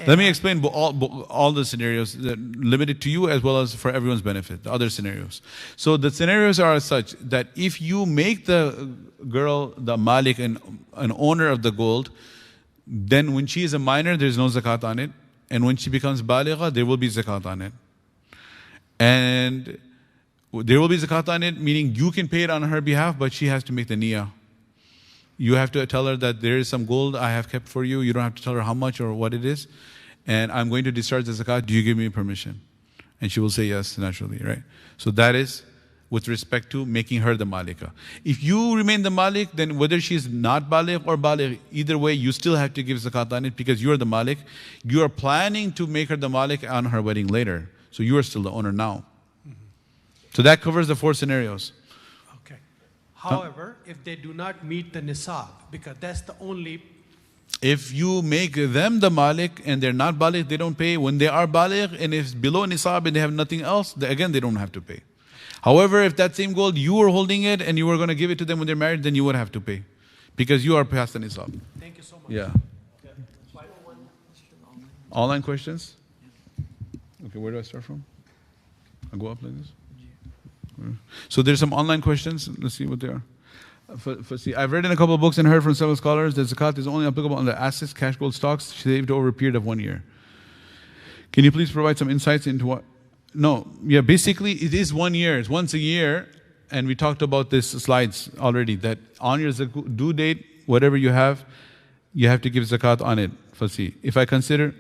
Let me explain all the scenarios, limited to you as well as for everyone's benefit, the other scenarios. So the scenarios are such that if you make the girl the malik and an owner of the gold, then when she is a minor, there's no zakat on it. And when she becomes baligha, there will be zakat on it. And there will be zakat on it, meaning you can pay it on her behalf, but she has to make the niyyah. You have to tell her that there is some gold I have kept for you. You don't have to tell her how much or what it is. And I'm going to discharge the zakat. Do you give me permission? And she will say yes, naturally, right? So that is with respect to making her the malika. If you remain the malik, then whether she's not baligh or baligh, either way, you still have to give zakat on it because you are the malik. You are planning to make her the malik on her wedding later. So you are still the owner now. So that covers the 4 scenarios. Okay. However, if they do not meet the nisab, because that's the only... If you make them the malik and they're not baligh, they don't pay. When they are baligh and if it's below nisab and they have nothing else, again, they don't have to pay. However, if that same gold, you were holding it and you were going to give it to them when they're married, then you would have to pay. Because you are past the nisab. Thank you so much. Yeah. Online questions? Okay, where do I start from? I'll go up like this. So there's some online questions. Let's see what they are. See, I've read in a couple of books and heard from several scholars that zakat is only applicable on the assets, cash, gold, stocks saved over a period of 1 year. Can you please provide some insights into what? No, yeah, basically it is 1 year. It's once a year, and we talked about this slides already. That on your due date, whatever you have to give zakat on it. See, if I consider.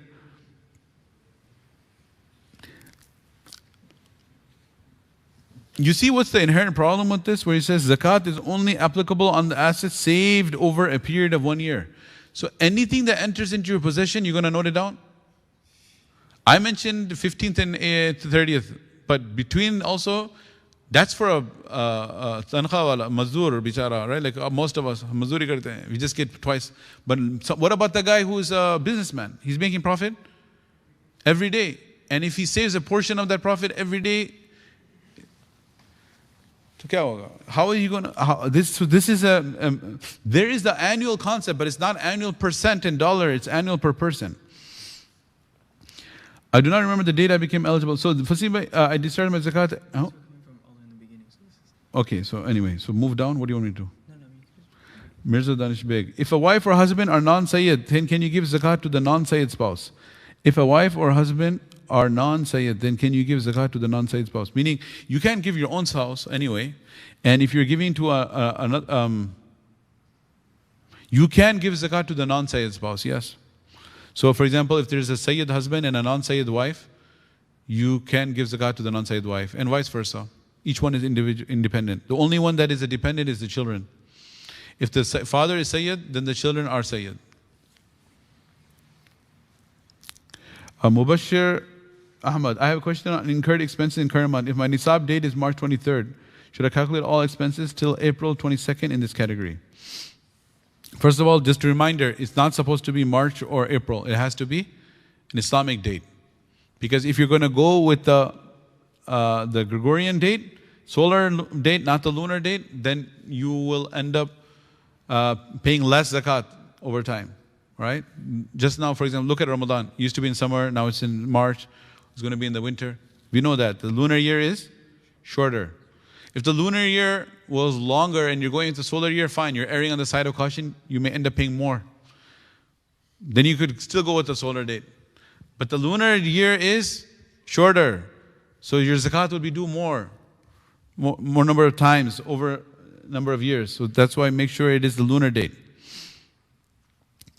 You see what's the inherent problem with this? Where he says zakat is only applicable on the assets saved over a period of 1 year. So anything that enters into your possession, you're going to note it down? I mentioned 15th and 30th, but between also, that's for a tankha wala, mazdoor, bichara, right? Like most of us, mazdoori karte hain. We just get twice. But what about the guy who's a businessman? He's making profit every day. And if he saves a portion of that profit every day, तो क्या होगा? How are you going to, this is there is the annual concept, but it's not annual percent in dollar, it's annual per person. I do not remember the date I became eligible. So, I started my zakat. Oh? Okay, so anyway, so move down. What do you want me to do? Mirza Danish Beg. If a wife or husband are non-Sayyid, then can you give zakat to the non-Sayyid spouse? If a wife or husband are non-Sayyid, then can you give zakat to the non-Sayyid spouse? Meaning, you can't give your own spouse anyway. And if you're giving to you can give zakat to the non-Sayyid spouse, yes. So for example, if there's a Sayyid husband and a non-Sayyid wife, you can give zakat to the non-Sayyid wife, and vice versa. Each one is independent. The only one that is a dependent is the children. If the father is Sayyid, then the children are Sayyid. Mubashir Ahmed, I have a question on incurred expenses in current month. If my nisab date is March 23rd, should I calculate all expenses till April 22nd in this category? First of all, just a reminder, it's not supposed to be March or April. It has to be an Islamic date. Because if you're going to go with the Gregorian date, solar date, not the lunar date, then you will end up paying less zakat over time, right? Just now, for example, look at Ramadan. It used to be in summer, now it's in March. It's going to be in the winter. We know that. The lunar year is shorter. If the lunar year was longer and you're going into solar year, fine. You're erring on the side of caution. You may end up paying more. Then you could still go with the solar date. But the lunar year is shorter. So your zakat will be due more number of times over a number of years. So that's why make sure it is the lunar date.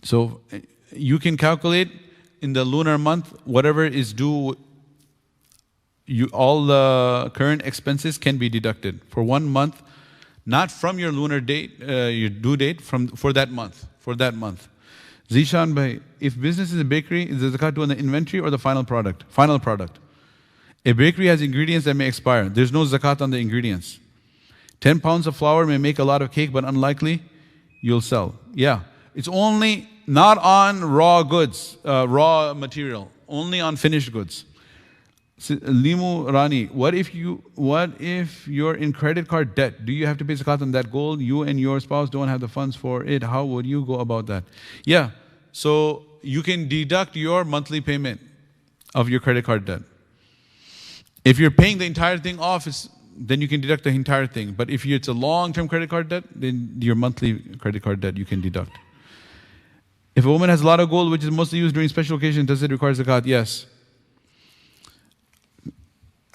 So you can calculate in the lunar month, whatever is due, all the current expenses can be deducted for 1 month, not from your lunar date, your due date, for that month. Zishan Bhai, if business is a bakery, is the zakat due on the inventory or the final product? Final product. A bakery has ingredients that may expire. There's no zakat on the ingredients. 10 pounds of flour may make a lot of cake, but unlikely you'll sell. Yeah, it's only not on raw goods, raw material, only on finished goods. Limu Rani, what if you're in credit card debt? Do you have to pay zakat on that gold? You and your spouse don't have the funds for it. How would you go about that? Yeah, so you can deduct your monthly payment of your credit card debt. If you're paying the entire thing off, then you can deduct the entire thing. But if it's a long-term credit card debt, then your monthly credit card debt you can deduct. If a woman has a lot of gold, which is mostly used during special occasions, does it require zakat? Yes.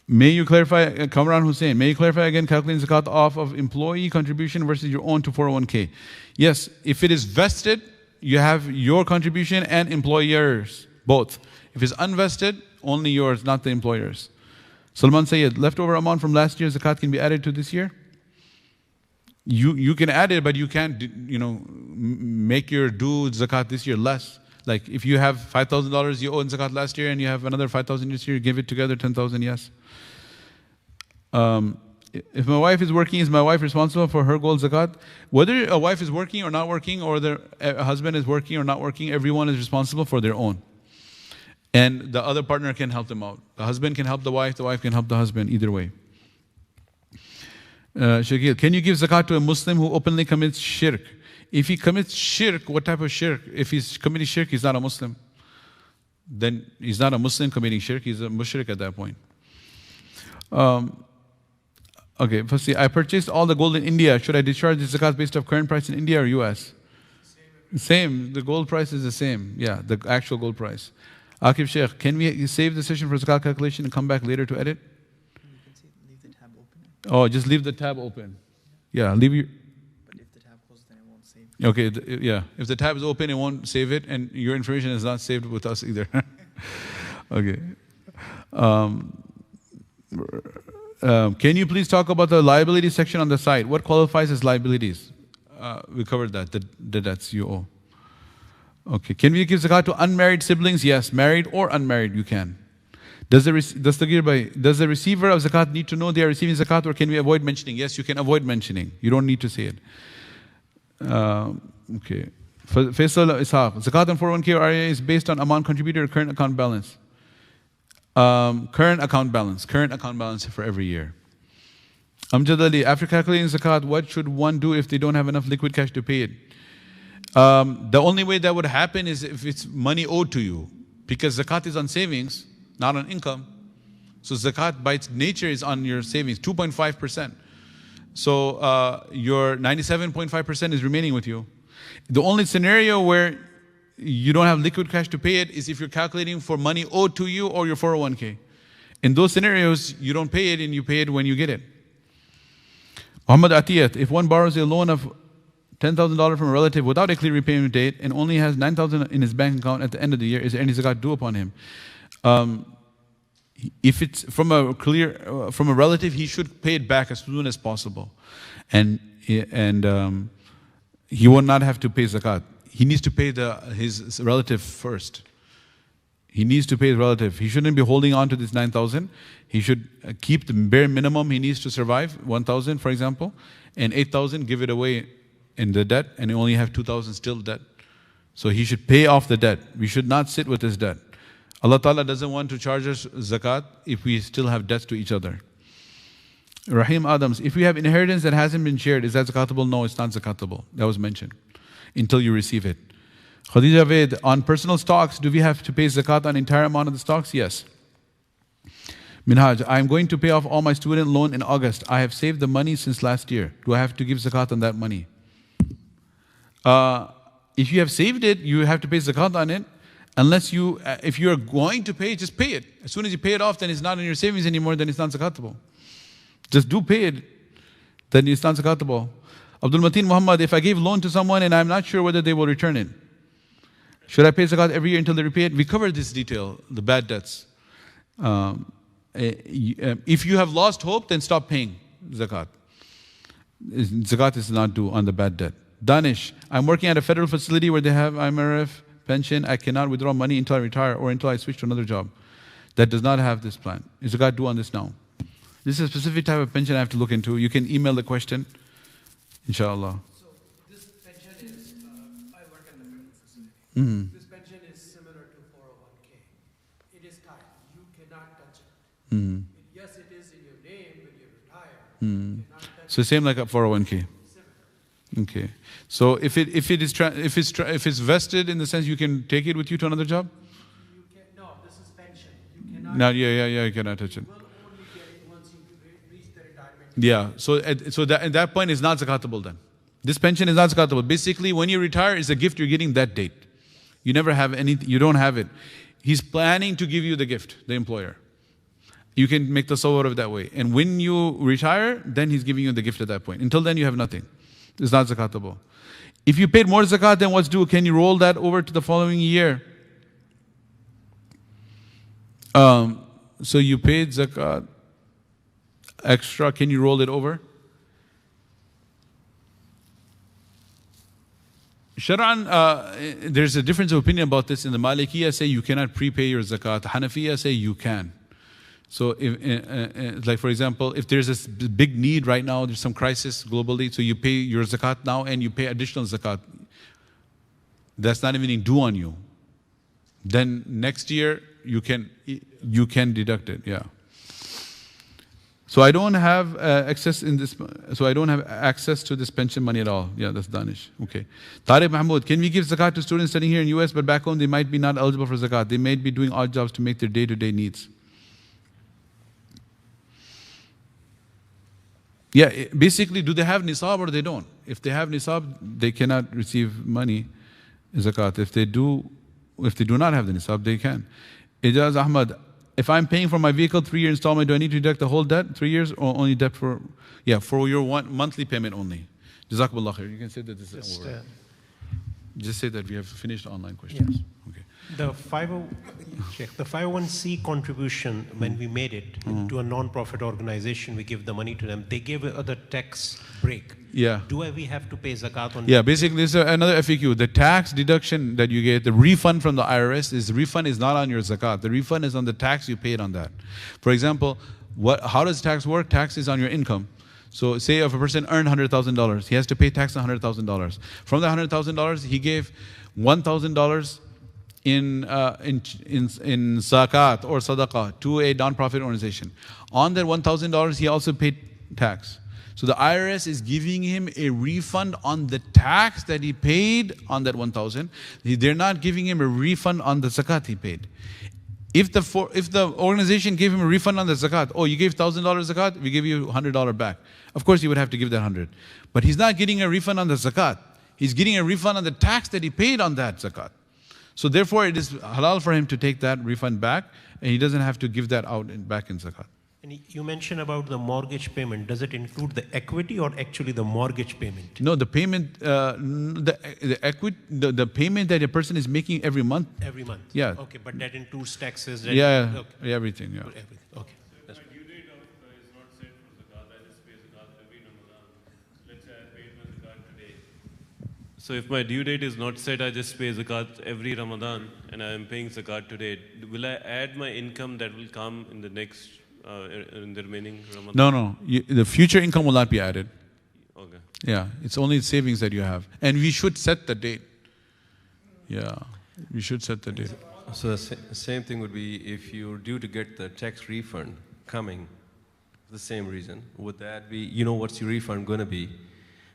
May you clarify, Kamran Hussein, may you clarify again calculating zakat off of employee contribution versus your own to 401k? Yes, if it is vested, you have your contribution and employers, both. If it's unvested, only yours, not the employers. Salman Sayyid, leftover amount from last year, zakat can be added to this year? You can add it, but you can't, make your due zakat this year less. Like if you have $5,000 you owe in zakat last year and you have another $5,000 this year, give it together, 10,000, yes. If my wife is working, is my wife responsible for her gold zakat? Whether a wife is working or not working, or a husband is working or not working, everyone is responsible for their own. And the other partner can help them out. The husband can help the wife can help the husband, either way. Shakil, can you give zakat to a Muslim who openly commits shirk? If he commits shirk, what type of shirk? If he's committing shirk, he's not a Muslim. Then he's not a Muslim committing shirk, he's a mushrik at that point. Okay, firstly, I purchased all the gold in India. Should I discharge the zakat based on current price in India or US? Same, the gold price is the same. Yeah, the actual gold price. Akif Sheikh, can we save the session for zakat calculation and come back later to edit? You can leave the tab open. Oh, just leave the tab open. Yeah, leave your... But if the tab closed, then it won't save it. Okay, yeah. If the tab is open, it won't save it, and your information is not saved with us either. Okay. Can you please talk about the liability section on the site? What qualifies as liabilities? We covered that, the debts you owe. Okay. Can we give zakat to unmarried siblings? Yes. Married or unmarried, you can. Does the receiver of zakat need to know they are receiving zakat, or can we avoid mentioning? Yes, you can avoid mentioning. You don't need to say it. Okay. Faisal Ishaq, zakat on 401k or RIA is based on amount contributed or current account balance? Current account balance for every year. Amjad Ali, after calculating zakat, what should one do if they don't have enough liquid cash to pay it? The only way that would happen is if it's money owed to you, because zakat is on savings, not on income. So zakat by its nature is on your savings, 2.5%. So your 97.5% is remaining with you. The only scenario where you don't have liquid cash to pay it is if you're calculating for money owed to you or your 401k. In those scenarios, you don't pay it and you pay it when you get it. Muhammad Atiyat, if one borrows a loan of $10,000 from a relative without a clear repayment date and only has $9,000 in his bank account at the end of the year, is there any zakat due upon him? If it's from a relative, he should pay it back as soon as possible, and he will not have to pay zakat. He needs to pay his relative first. He needs to pay his relative. He shouldn't be holding on to this 9,000. He should keep the bare minimum he needs to survive, 1,000 for example, and 8,000 give it away in the debt, and only have 2,000 still debt. So he should pay off the debt. We should not sit with this debt. Allah Ta'ala doesn't want to charge us zakat if we still have debts to each other. Rahim Adams, if we have inheritance that hasn't been shared, is that zakatable? No, it's not zakatable. That was mentioned. Until you receive it. Khadija Ved, on personal stocks, do we have to pay zakat on entire amount of the stocks? Yes. Minhaj, I am going to pay off all my student loan in August. I have saved the money since last year. Do I have to give zakat on that money? If you have saved it, you have to pay zakat on it. Unless if you are going to pay, just pay it. As soon as you pay it off, then it's not in your savings anymore, then it's not zakatable. Just do pay it, then it's not zakatable. Abdul Mateen Muhammad, if I gave loan to someone and I'm not sure whether they will return it, should I pay zakat every year until they repay it? We covered this detail, the bad debts. If you have lost hope, then stop paying zakat. Zakat is not due on the bad debt. Danish, I'm working at a federal facility where they have IMRF pension. I cannot withdraw money until I retire or until I switch to another job that does not have this plan. Is zakat due on this now? This is a specific type of pension I have to look into. You can email the question, inshallah. So this pension is, I work at the federal facility. Mm-hmm. This pension is similar to 401k. It is tied. You cannot touch it. Mm-hmm. Yes, it is in your name when you retire. Mm-hmm. You cannot touch So same like a 401k. Okay. So if it's vested in the sense you can take it with you to another job? You can, no, this is pension. You cannot. No, yeah, you cannot touch it. You will only get it once you reach the retirement. Yeah. So that at that point is not zakatable then. This pension is not zakatable. Basically, when you retire, it's a gift you're getting that date. You never have anything. You don't have it. He's planning to give you the gift, the employer. You can make the tasawwur of it that way. And when you retire, then he's giving you the gift at that point. Until then, you have nothing. It's not zakatable. If you paid more zakat than what's due, can you roll that over to the following year? So you paid zakat extra, can you roll it over? Shar'an, there's a difference of opinion about this. In the Malikiya say you cannot prepay your zakat. Hanafiya say you can. So, like for example, if there's this big need right now, there's some crisis globally, so you pay your zakat now and you pay additional zakat. That's not even due on you. Then next year you can deduct it. Yeah. So I don't have access in this. So I don't have access to this pension money at all. Yeah, that's Danish. Okay. Tariq Mahmoud, can we give zakat to students studying here in US, but back home they might be not eligible for zakat? They may be doing odd jobs to make their day-to-day needs. Yeah, basically, do they have nisab or they don't? If they have nisab, they cannot receive money, zakat. If they do not have the nisab, they can. Ijaz Ahmed, if I'm paying for my vehicle 3-year installment, do I need to deduct the whole debt, 3 years, or only debt for your monthly payment only? Jazakullahu Khairun. You can say that this is over. Just say that we have finished online questions. Yes. Okay. The 501c contribution, when we made it to a non-profit organization, we give the money to them. They gave a tax break. Yeah. Do we have to pay zakat on? Yeah, basically, this is another FAQ. The tax deduction that you get, the refund from the IRS, refund is not on your zakat. The refund is on the tax you paid on that. For example, how does tax work? Tax is on your income. So say if a person earned $100,000, he has to pay tax on $100,000. From the $100,000, he gave $1,000 in zakat or sadaqah to a non-profit organization. On that $1,000, he also paid tax. So the IRS is giving him a refund on the tax that he paid on that 1,000. They're not giving him a refund on the zakat he paid. If the organization gave him a refund on the zakat, oh, you gave $1,000 zakat, we give you $100 back. Of course, he would have to give that 100. But he's not getting a refund on the zakat. He's getting a refund on the tax that he paid on that zakat. So therefore, it is halal for him to take that refund back, and he doesn't have to give that out back in zakat. And you mentioned about the mortgage payment. Does it include the equity or actually the mortgage payment? No, the payment, the payment that a person is making every month. Every month? Yeah. Okay, but that includes taxes? Yeah, okay. everything, yeah. Everything, okay. That's My due date is not set for Zakat. I just pay Zakat every Ramadan. Let's say I paid my Zakat today. So if my due date is not set, I just pay Zakat every Ramadan and I am paying Zakat today. Will I add my income that will come in the next in the remaining Ramadan? No. The future income will not be added. Okay. Yeah, it's only savings that you have. And we should set the date. Yeah, we should set the date. So the same thing would be if you're due to get the tax refund coming, the same reason. Would that be, you know what's your refund going to be,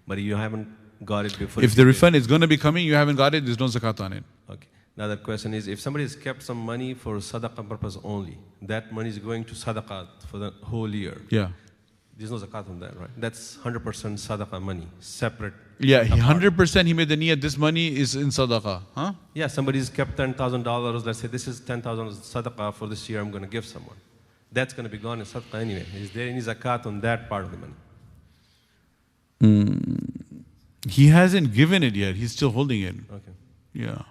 but you haven't got it before? If the refund is going to be coming, you haven't got it, there's no zakat on it. Okay. Now the question is, if somebody has kept some money for sadaqah purpose only, that money is going to sadaqah for the whole year. Yeah. There's no zakat on that, right? That's 100% sadaqah money, separate. Yeah, 100% he made the niyat, this money is in sadaqah. Huh? Yeah, somebody's kept $10,000. Let's say this is $10,000 sadaqah for this year I'm going to give someone. That's going to be gone in sadaqah anyway. Is there any zakat on that part of the money? He hasn't given it yet. He's still holding it. Okay. Yeah.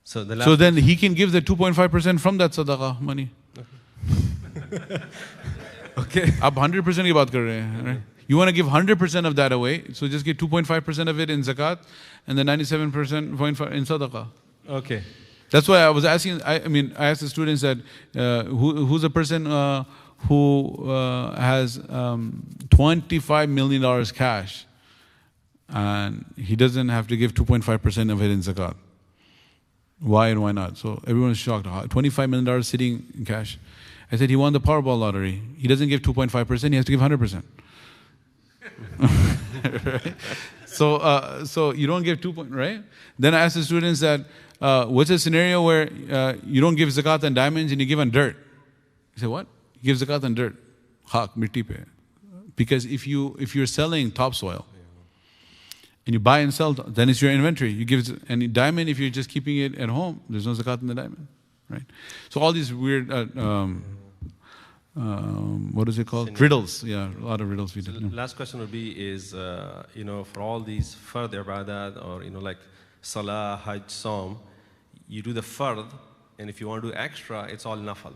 So then he can give the 2.5% from that sadaqah money. Okay. Ab 100% ki baat kar rahe hain, right? You want to give 100% of that away, so just give 2.5% of it in zakat and then 97.5% in sadaqah. Okay. That's why I was asking, I asked the students that who's a person who has $25 million cash and he doesn't have to give 2.5% of it in zakat. Why and why not? So everyone is shocked. $25 million sitting in cash. I said he won the Powerball lottery. He doesn't give 2.5%, he has to give 100%. Right? So you don't give 2 point, right? Then I asked the students that what's a scenario where you don't give zakat on diamonds and you give on dirt? He said, what? You give zakat on dirt. Haq, mitti pe. Because if you're selling topsoil and you buy and sell, then it's your inventory. You give it, and diamond, if you're just keeping it at home, there's no zakat in the diamond, right? So all these weird, what is it called? Riddles. Yeah, a lot of riddles we did. Last question would be is, for all these fard ibadat or, like salah, hajj, saum, you do the fard, and if you want to do extra, it's all nafal.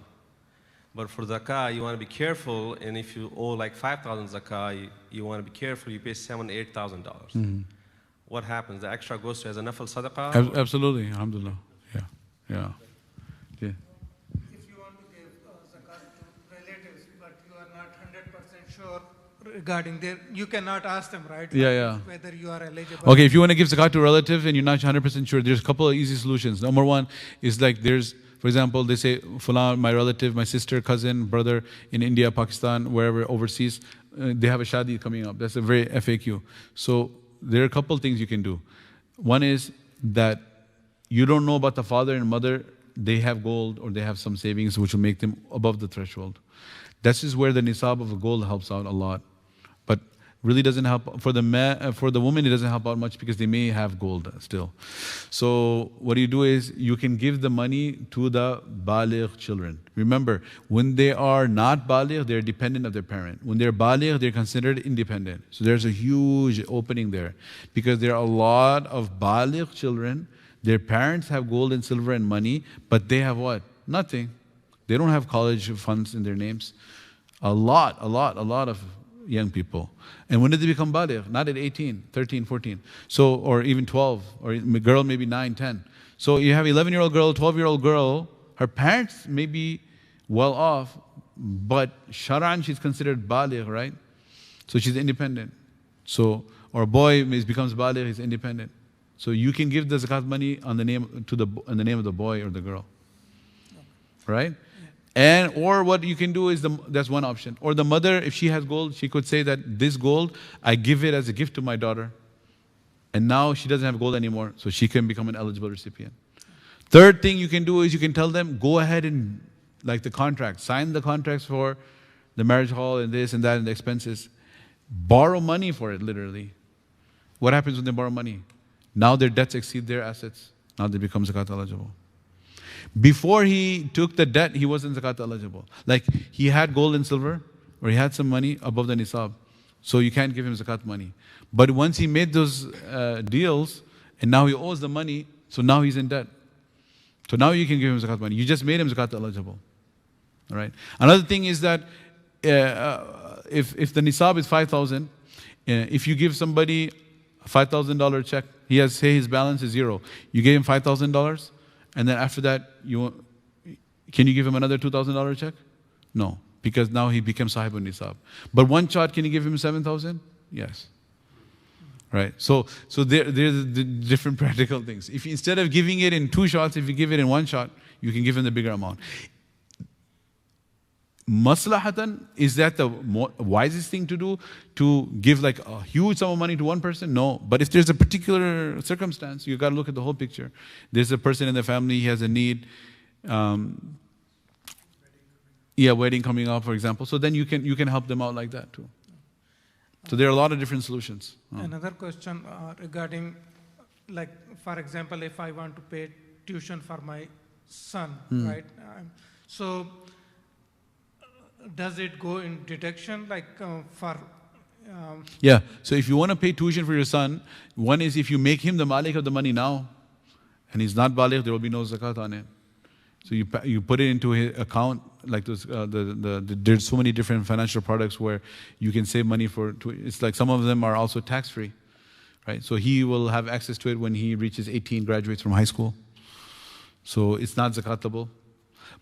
But for zakah, you want to be careful, and if you owe like 5,000 zakah, you want to be careful, you pay $7,000, $8,000. What happens? The extra goes to as a nafal sadaqah? Absolutely, alhamdulillah. Yeah. Okay. If you want to give zakat to relatives, but you are not 100% sure regarding their, you cannot ask them, right? Yeah. Whether you are eligible. Okay, if you want to give zakat to a relative and you're not 100% sure, there's a couple of easy solutions. Number one is for example, they say, Fulan, my relative, my sister, cousin, brother in India, Pakistan, wherever, overseas, they have a shadi coming up. That's a very FAQ. So there are a couple things you can do. One is that you don't know about the father and mother, they have gold or they have some savings which will make them above the threshold. This is where the nisab of gold helps out a lot. But really doesn't help for the woman, it doesn't help out much because they may have gold still. So what you do is you can give the money to the baligh children. Remember, when they are not baligh, they're dependent of their parent. When they're baligh, they're considered independent. So there's a huge opening there because there are a lot of baligh children. Their parents have gold and silver and money, but they have what? Nothing. They don't have college funds in their names. A lot of young people. And when did they become baligh? Not at 18, 13, 14. So, or even 12, or a girl maybe 9, 10. So you have 11-year-old girl, 12-year-old girl, her parents may be well off, but Sharan, she's considered baligh, right? So she's independent. So, or a boy becomes baligh, he's independent. So you can give the zakat money in the name of the boy or the girl. Right? And or what you can do is that's one option. Or the mother, if she has gold, she could say that this gold, I give it as a gift to my daughter. And now she doesn't have gold anymore, so she can become an eligible recipient. Third thing you can do is you can tell them, go ahead and, like the contract, sign the contracts for the marriage hall and this and that and the expenses. Borrow money for it, literally. What happens when they borrow money? Now their debts exceed their assets. Now they become zakat eligible. Before he took the debt, he wasn't zakat eligible. Like he had gold and silver, or he had some money above the nisab. So you can't give him zakat money. But once he made those deals, and now he owes the money, so now he's in debt. So now you can give him zakat money. You just made him zakat eligible. All right. Another thing is that if the nisab is 5,000, if you give somebody a $5,000 check, he has, say his balance is 0. You gave him $5,000, and then after that, can you give him another $2,000 check? No, because now he becomes sahibun nisab. But one shot, can you give him 7,000? Yes. Right. So there's the different practical things. If instead of giving it in 2 shots, if you give it in 1 shot, you can give him the bigger amount. Maslahatan, is that the wisest thing to do? To give like a huge sum of money to one person? No. But if there's a particular circumstance, you got to look at the whole picture. There's a person in the family, he has a need. Wedding coming up, for example. So then you can help them out like that too. So there are a lot of different solutions. Another question regarding, like, for example, if I want to pay tuition for my son, right? So does it go in deduction, like for... Yeah, so if you want to pay tuition for your son, one is if you make him the malik of the money now, and he's not baligh, there will be no zakat on it. So you put it into his account, like those, there's so many different financial products where you can save money for, it's like some of them are also tax-free, right? So he will have access to it when he reaches 18, graduates from high school. So it's not zakatable.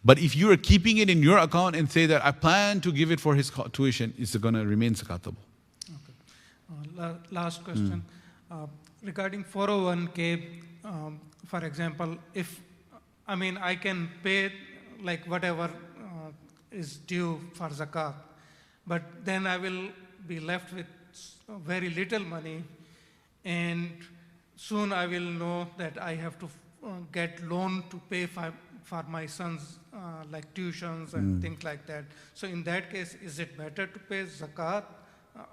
But if you are keeping it in your account and say that I plan to give it for his tuition, it's going to remain zakatable. Okay. Last question. Regarding 401k, for example, if I can pay like whatever is due for zakat, but then I will be left with very little money, and soon I will know that I have to get loan to pay for my son's like tuitions and things like that. So in that case, is it better to pay zakat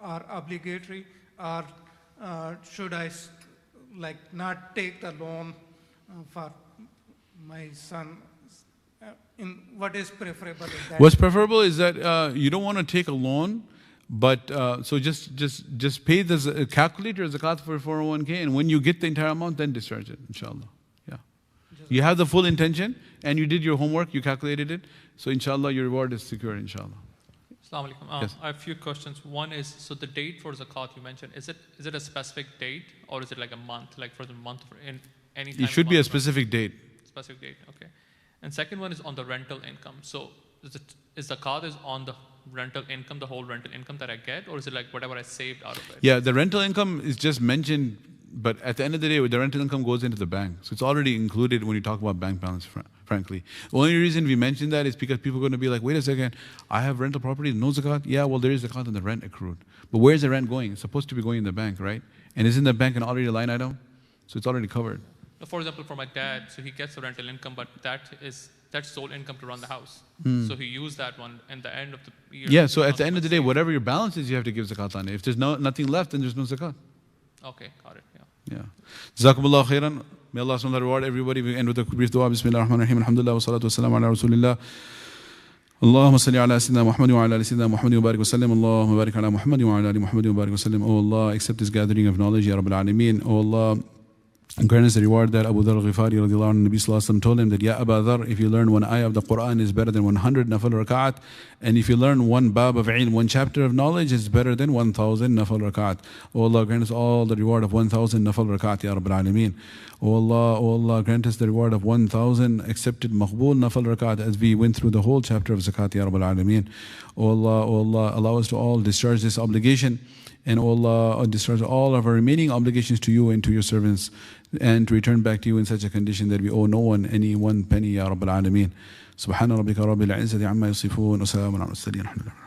or obligatory, or should I like not take the loan for my son? In what is preferable in that? What's preferable is that you don't want to take a loan, but so just pay the calculate your zakat for 401k, and when you get the entire amount, then discharge it, inshallah. Yeah, you have the full intention, and you did your homework, you calculated it, so inshallah your reward is secure, inshallah. Assalamu alaikum. Yes. I have a few questions. One is, so the date for zakat you mentioned, is it a specific date, or is it like a month, like for the month in any time? It should be a specific date. Specific date, okay. And second one is on the rental income. So is zakat is on the rental income, the whole rental income that I get, or is it like whatever I saved out of it? Yeah, the rental income is just mentioned, but at the end of the day, the rental income goes into the bank. So it's already included when you talk about bank balance, frankly. The only reason we mention that is because people are going to be like, wait a second, I have rental property, no zakat? Yeah, well, there is zakat on the rent accrued. But where's the rent going? It's supposed to be going in the bank, right? And isn't the bank already a line item? So it's already covered. For example, for my dad, so he gets a rental income, but that's sole income to run the house. So he used that one in the end of the year. Yeah, so at the end of the day, whatever your balance is, you have to give zakat on it. If there's nothing left, then there's no zakat. Okay, got it, yeah. Jazakullahu Khairun. May Allah SWT reward everybody. We end with a brief dua. Bismillah ar-Rahman ar-Rahim. Alhamdulillah wa salatu wa salam ala Rasulillah. Allahumma salli ala Sayyidina Muhammad wa ala ali Sayyidina Muhammad wa barik wa sallim. Allahumma barik ala Muhammad wa ala ali Muhammad wa barik wa sallim. Oh Allah, accept this gathering of knowledge, Ya Rabbil Alameen. Oh Allah, and grant us the reward that Abu Dharr al-Ghifari radiallahu anhu, Nabi sallallahu alayhi wa sallam told him that, Ya Abu Dharr, if you learn one ayah of the Quran is better than 100 nafal rak'at, and if you learn one bab of ilm, one chapter of knowledge is better than 1,000 nafal rak'at. Oh Allah, grant us all the reward of 1,000 nafal rak'at, Ya Rabbil Alameen. Oh Allah, grant us the reward of 1,000 accepted maqbool nafal rak'at as we went through the whole chapter of zakat, Ya Rabbil Alameen. Oh Allah, allow us to all discharge this obligation. And oh Allah, discharge all of our remaining obligations to you and to your servants. and to return back to you in such a condition that we owe no one any one penny, Ya Rabbil Alameen. سبحان ربك رب العزة عما يصفون وسلام على المرسلين الحمد لله.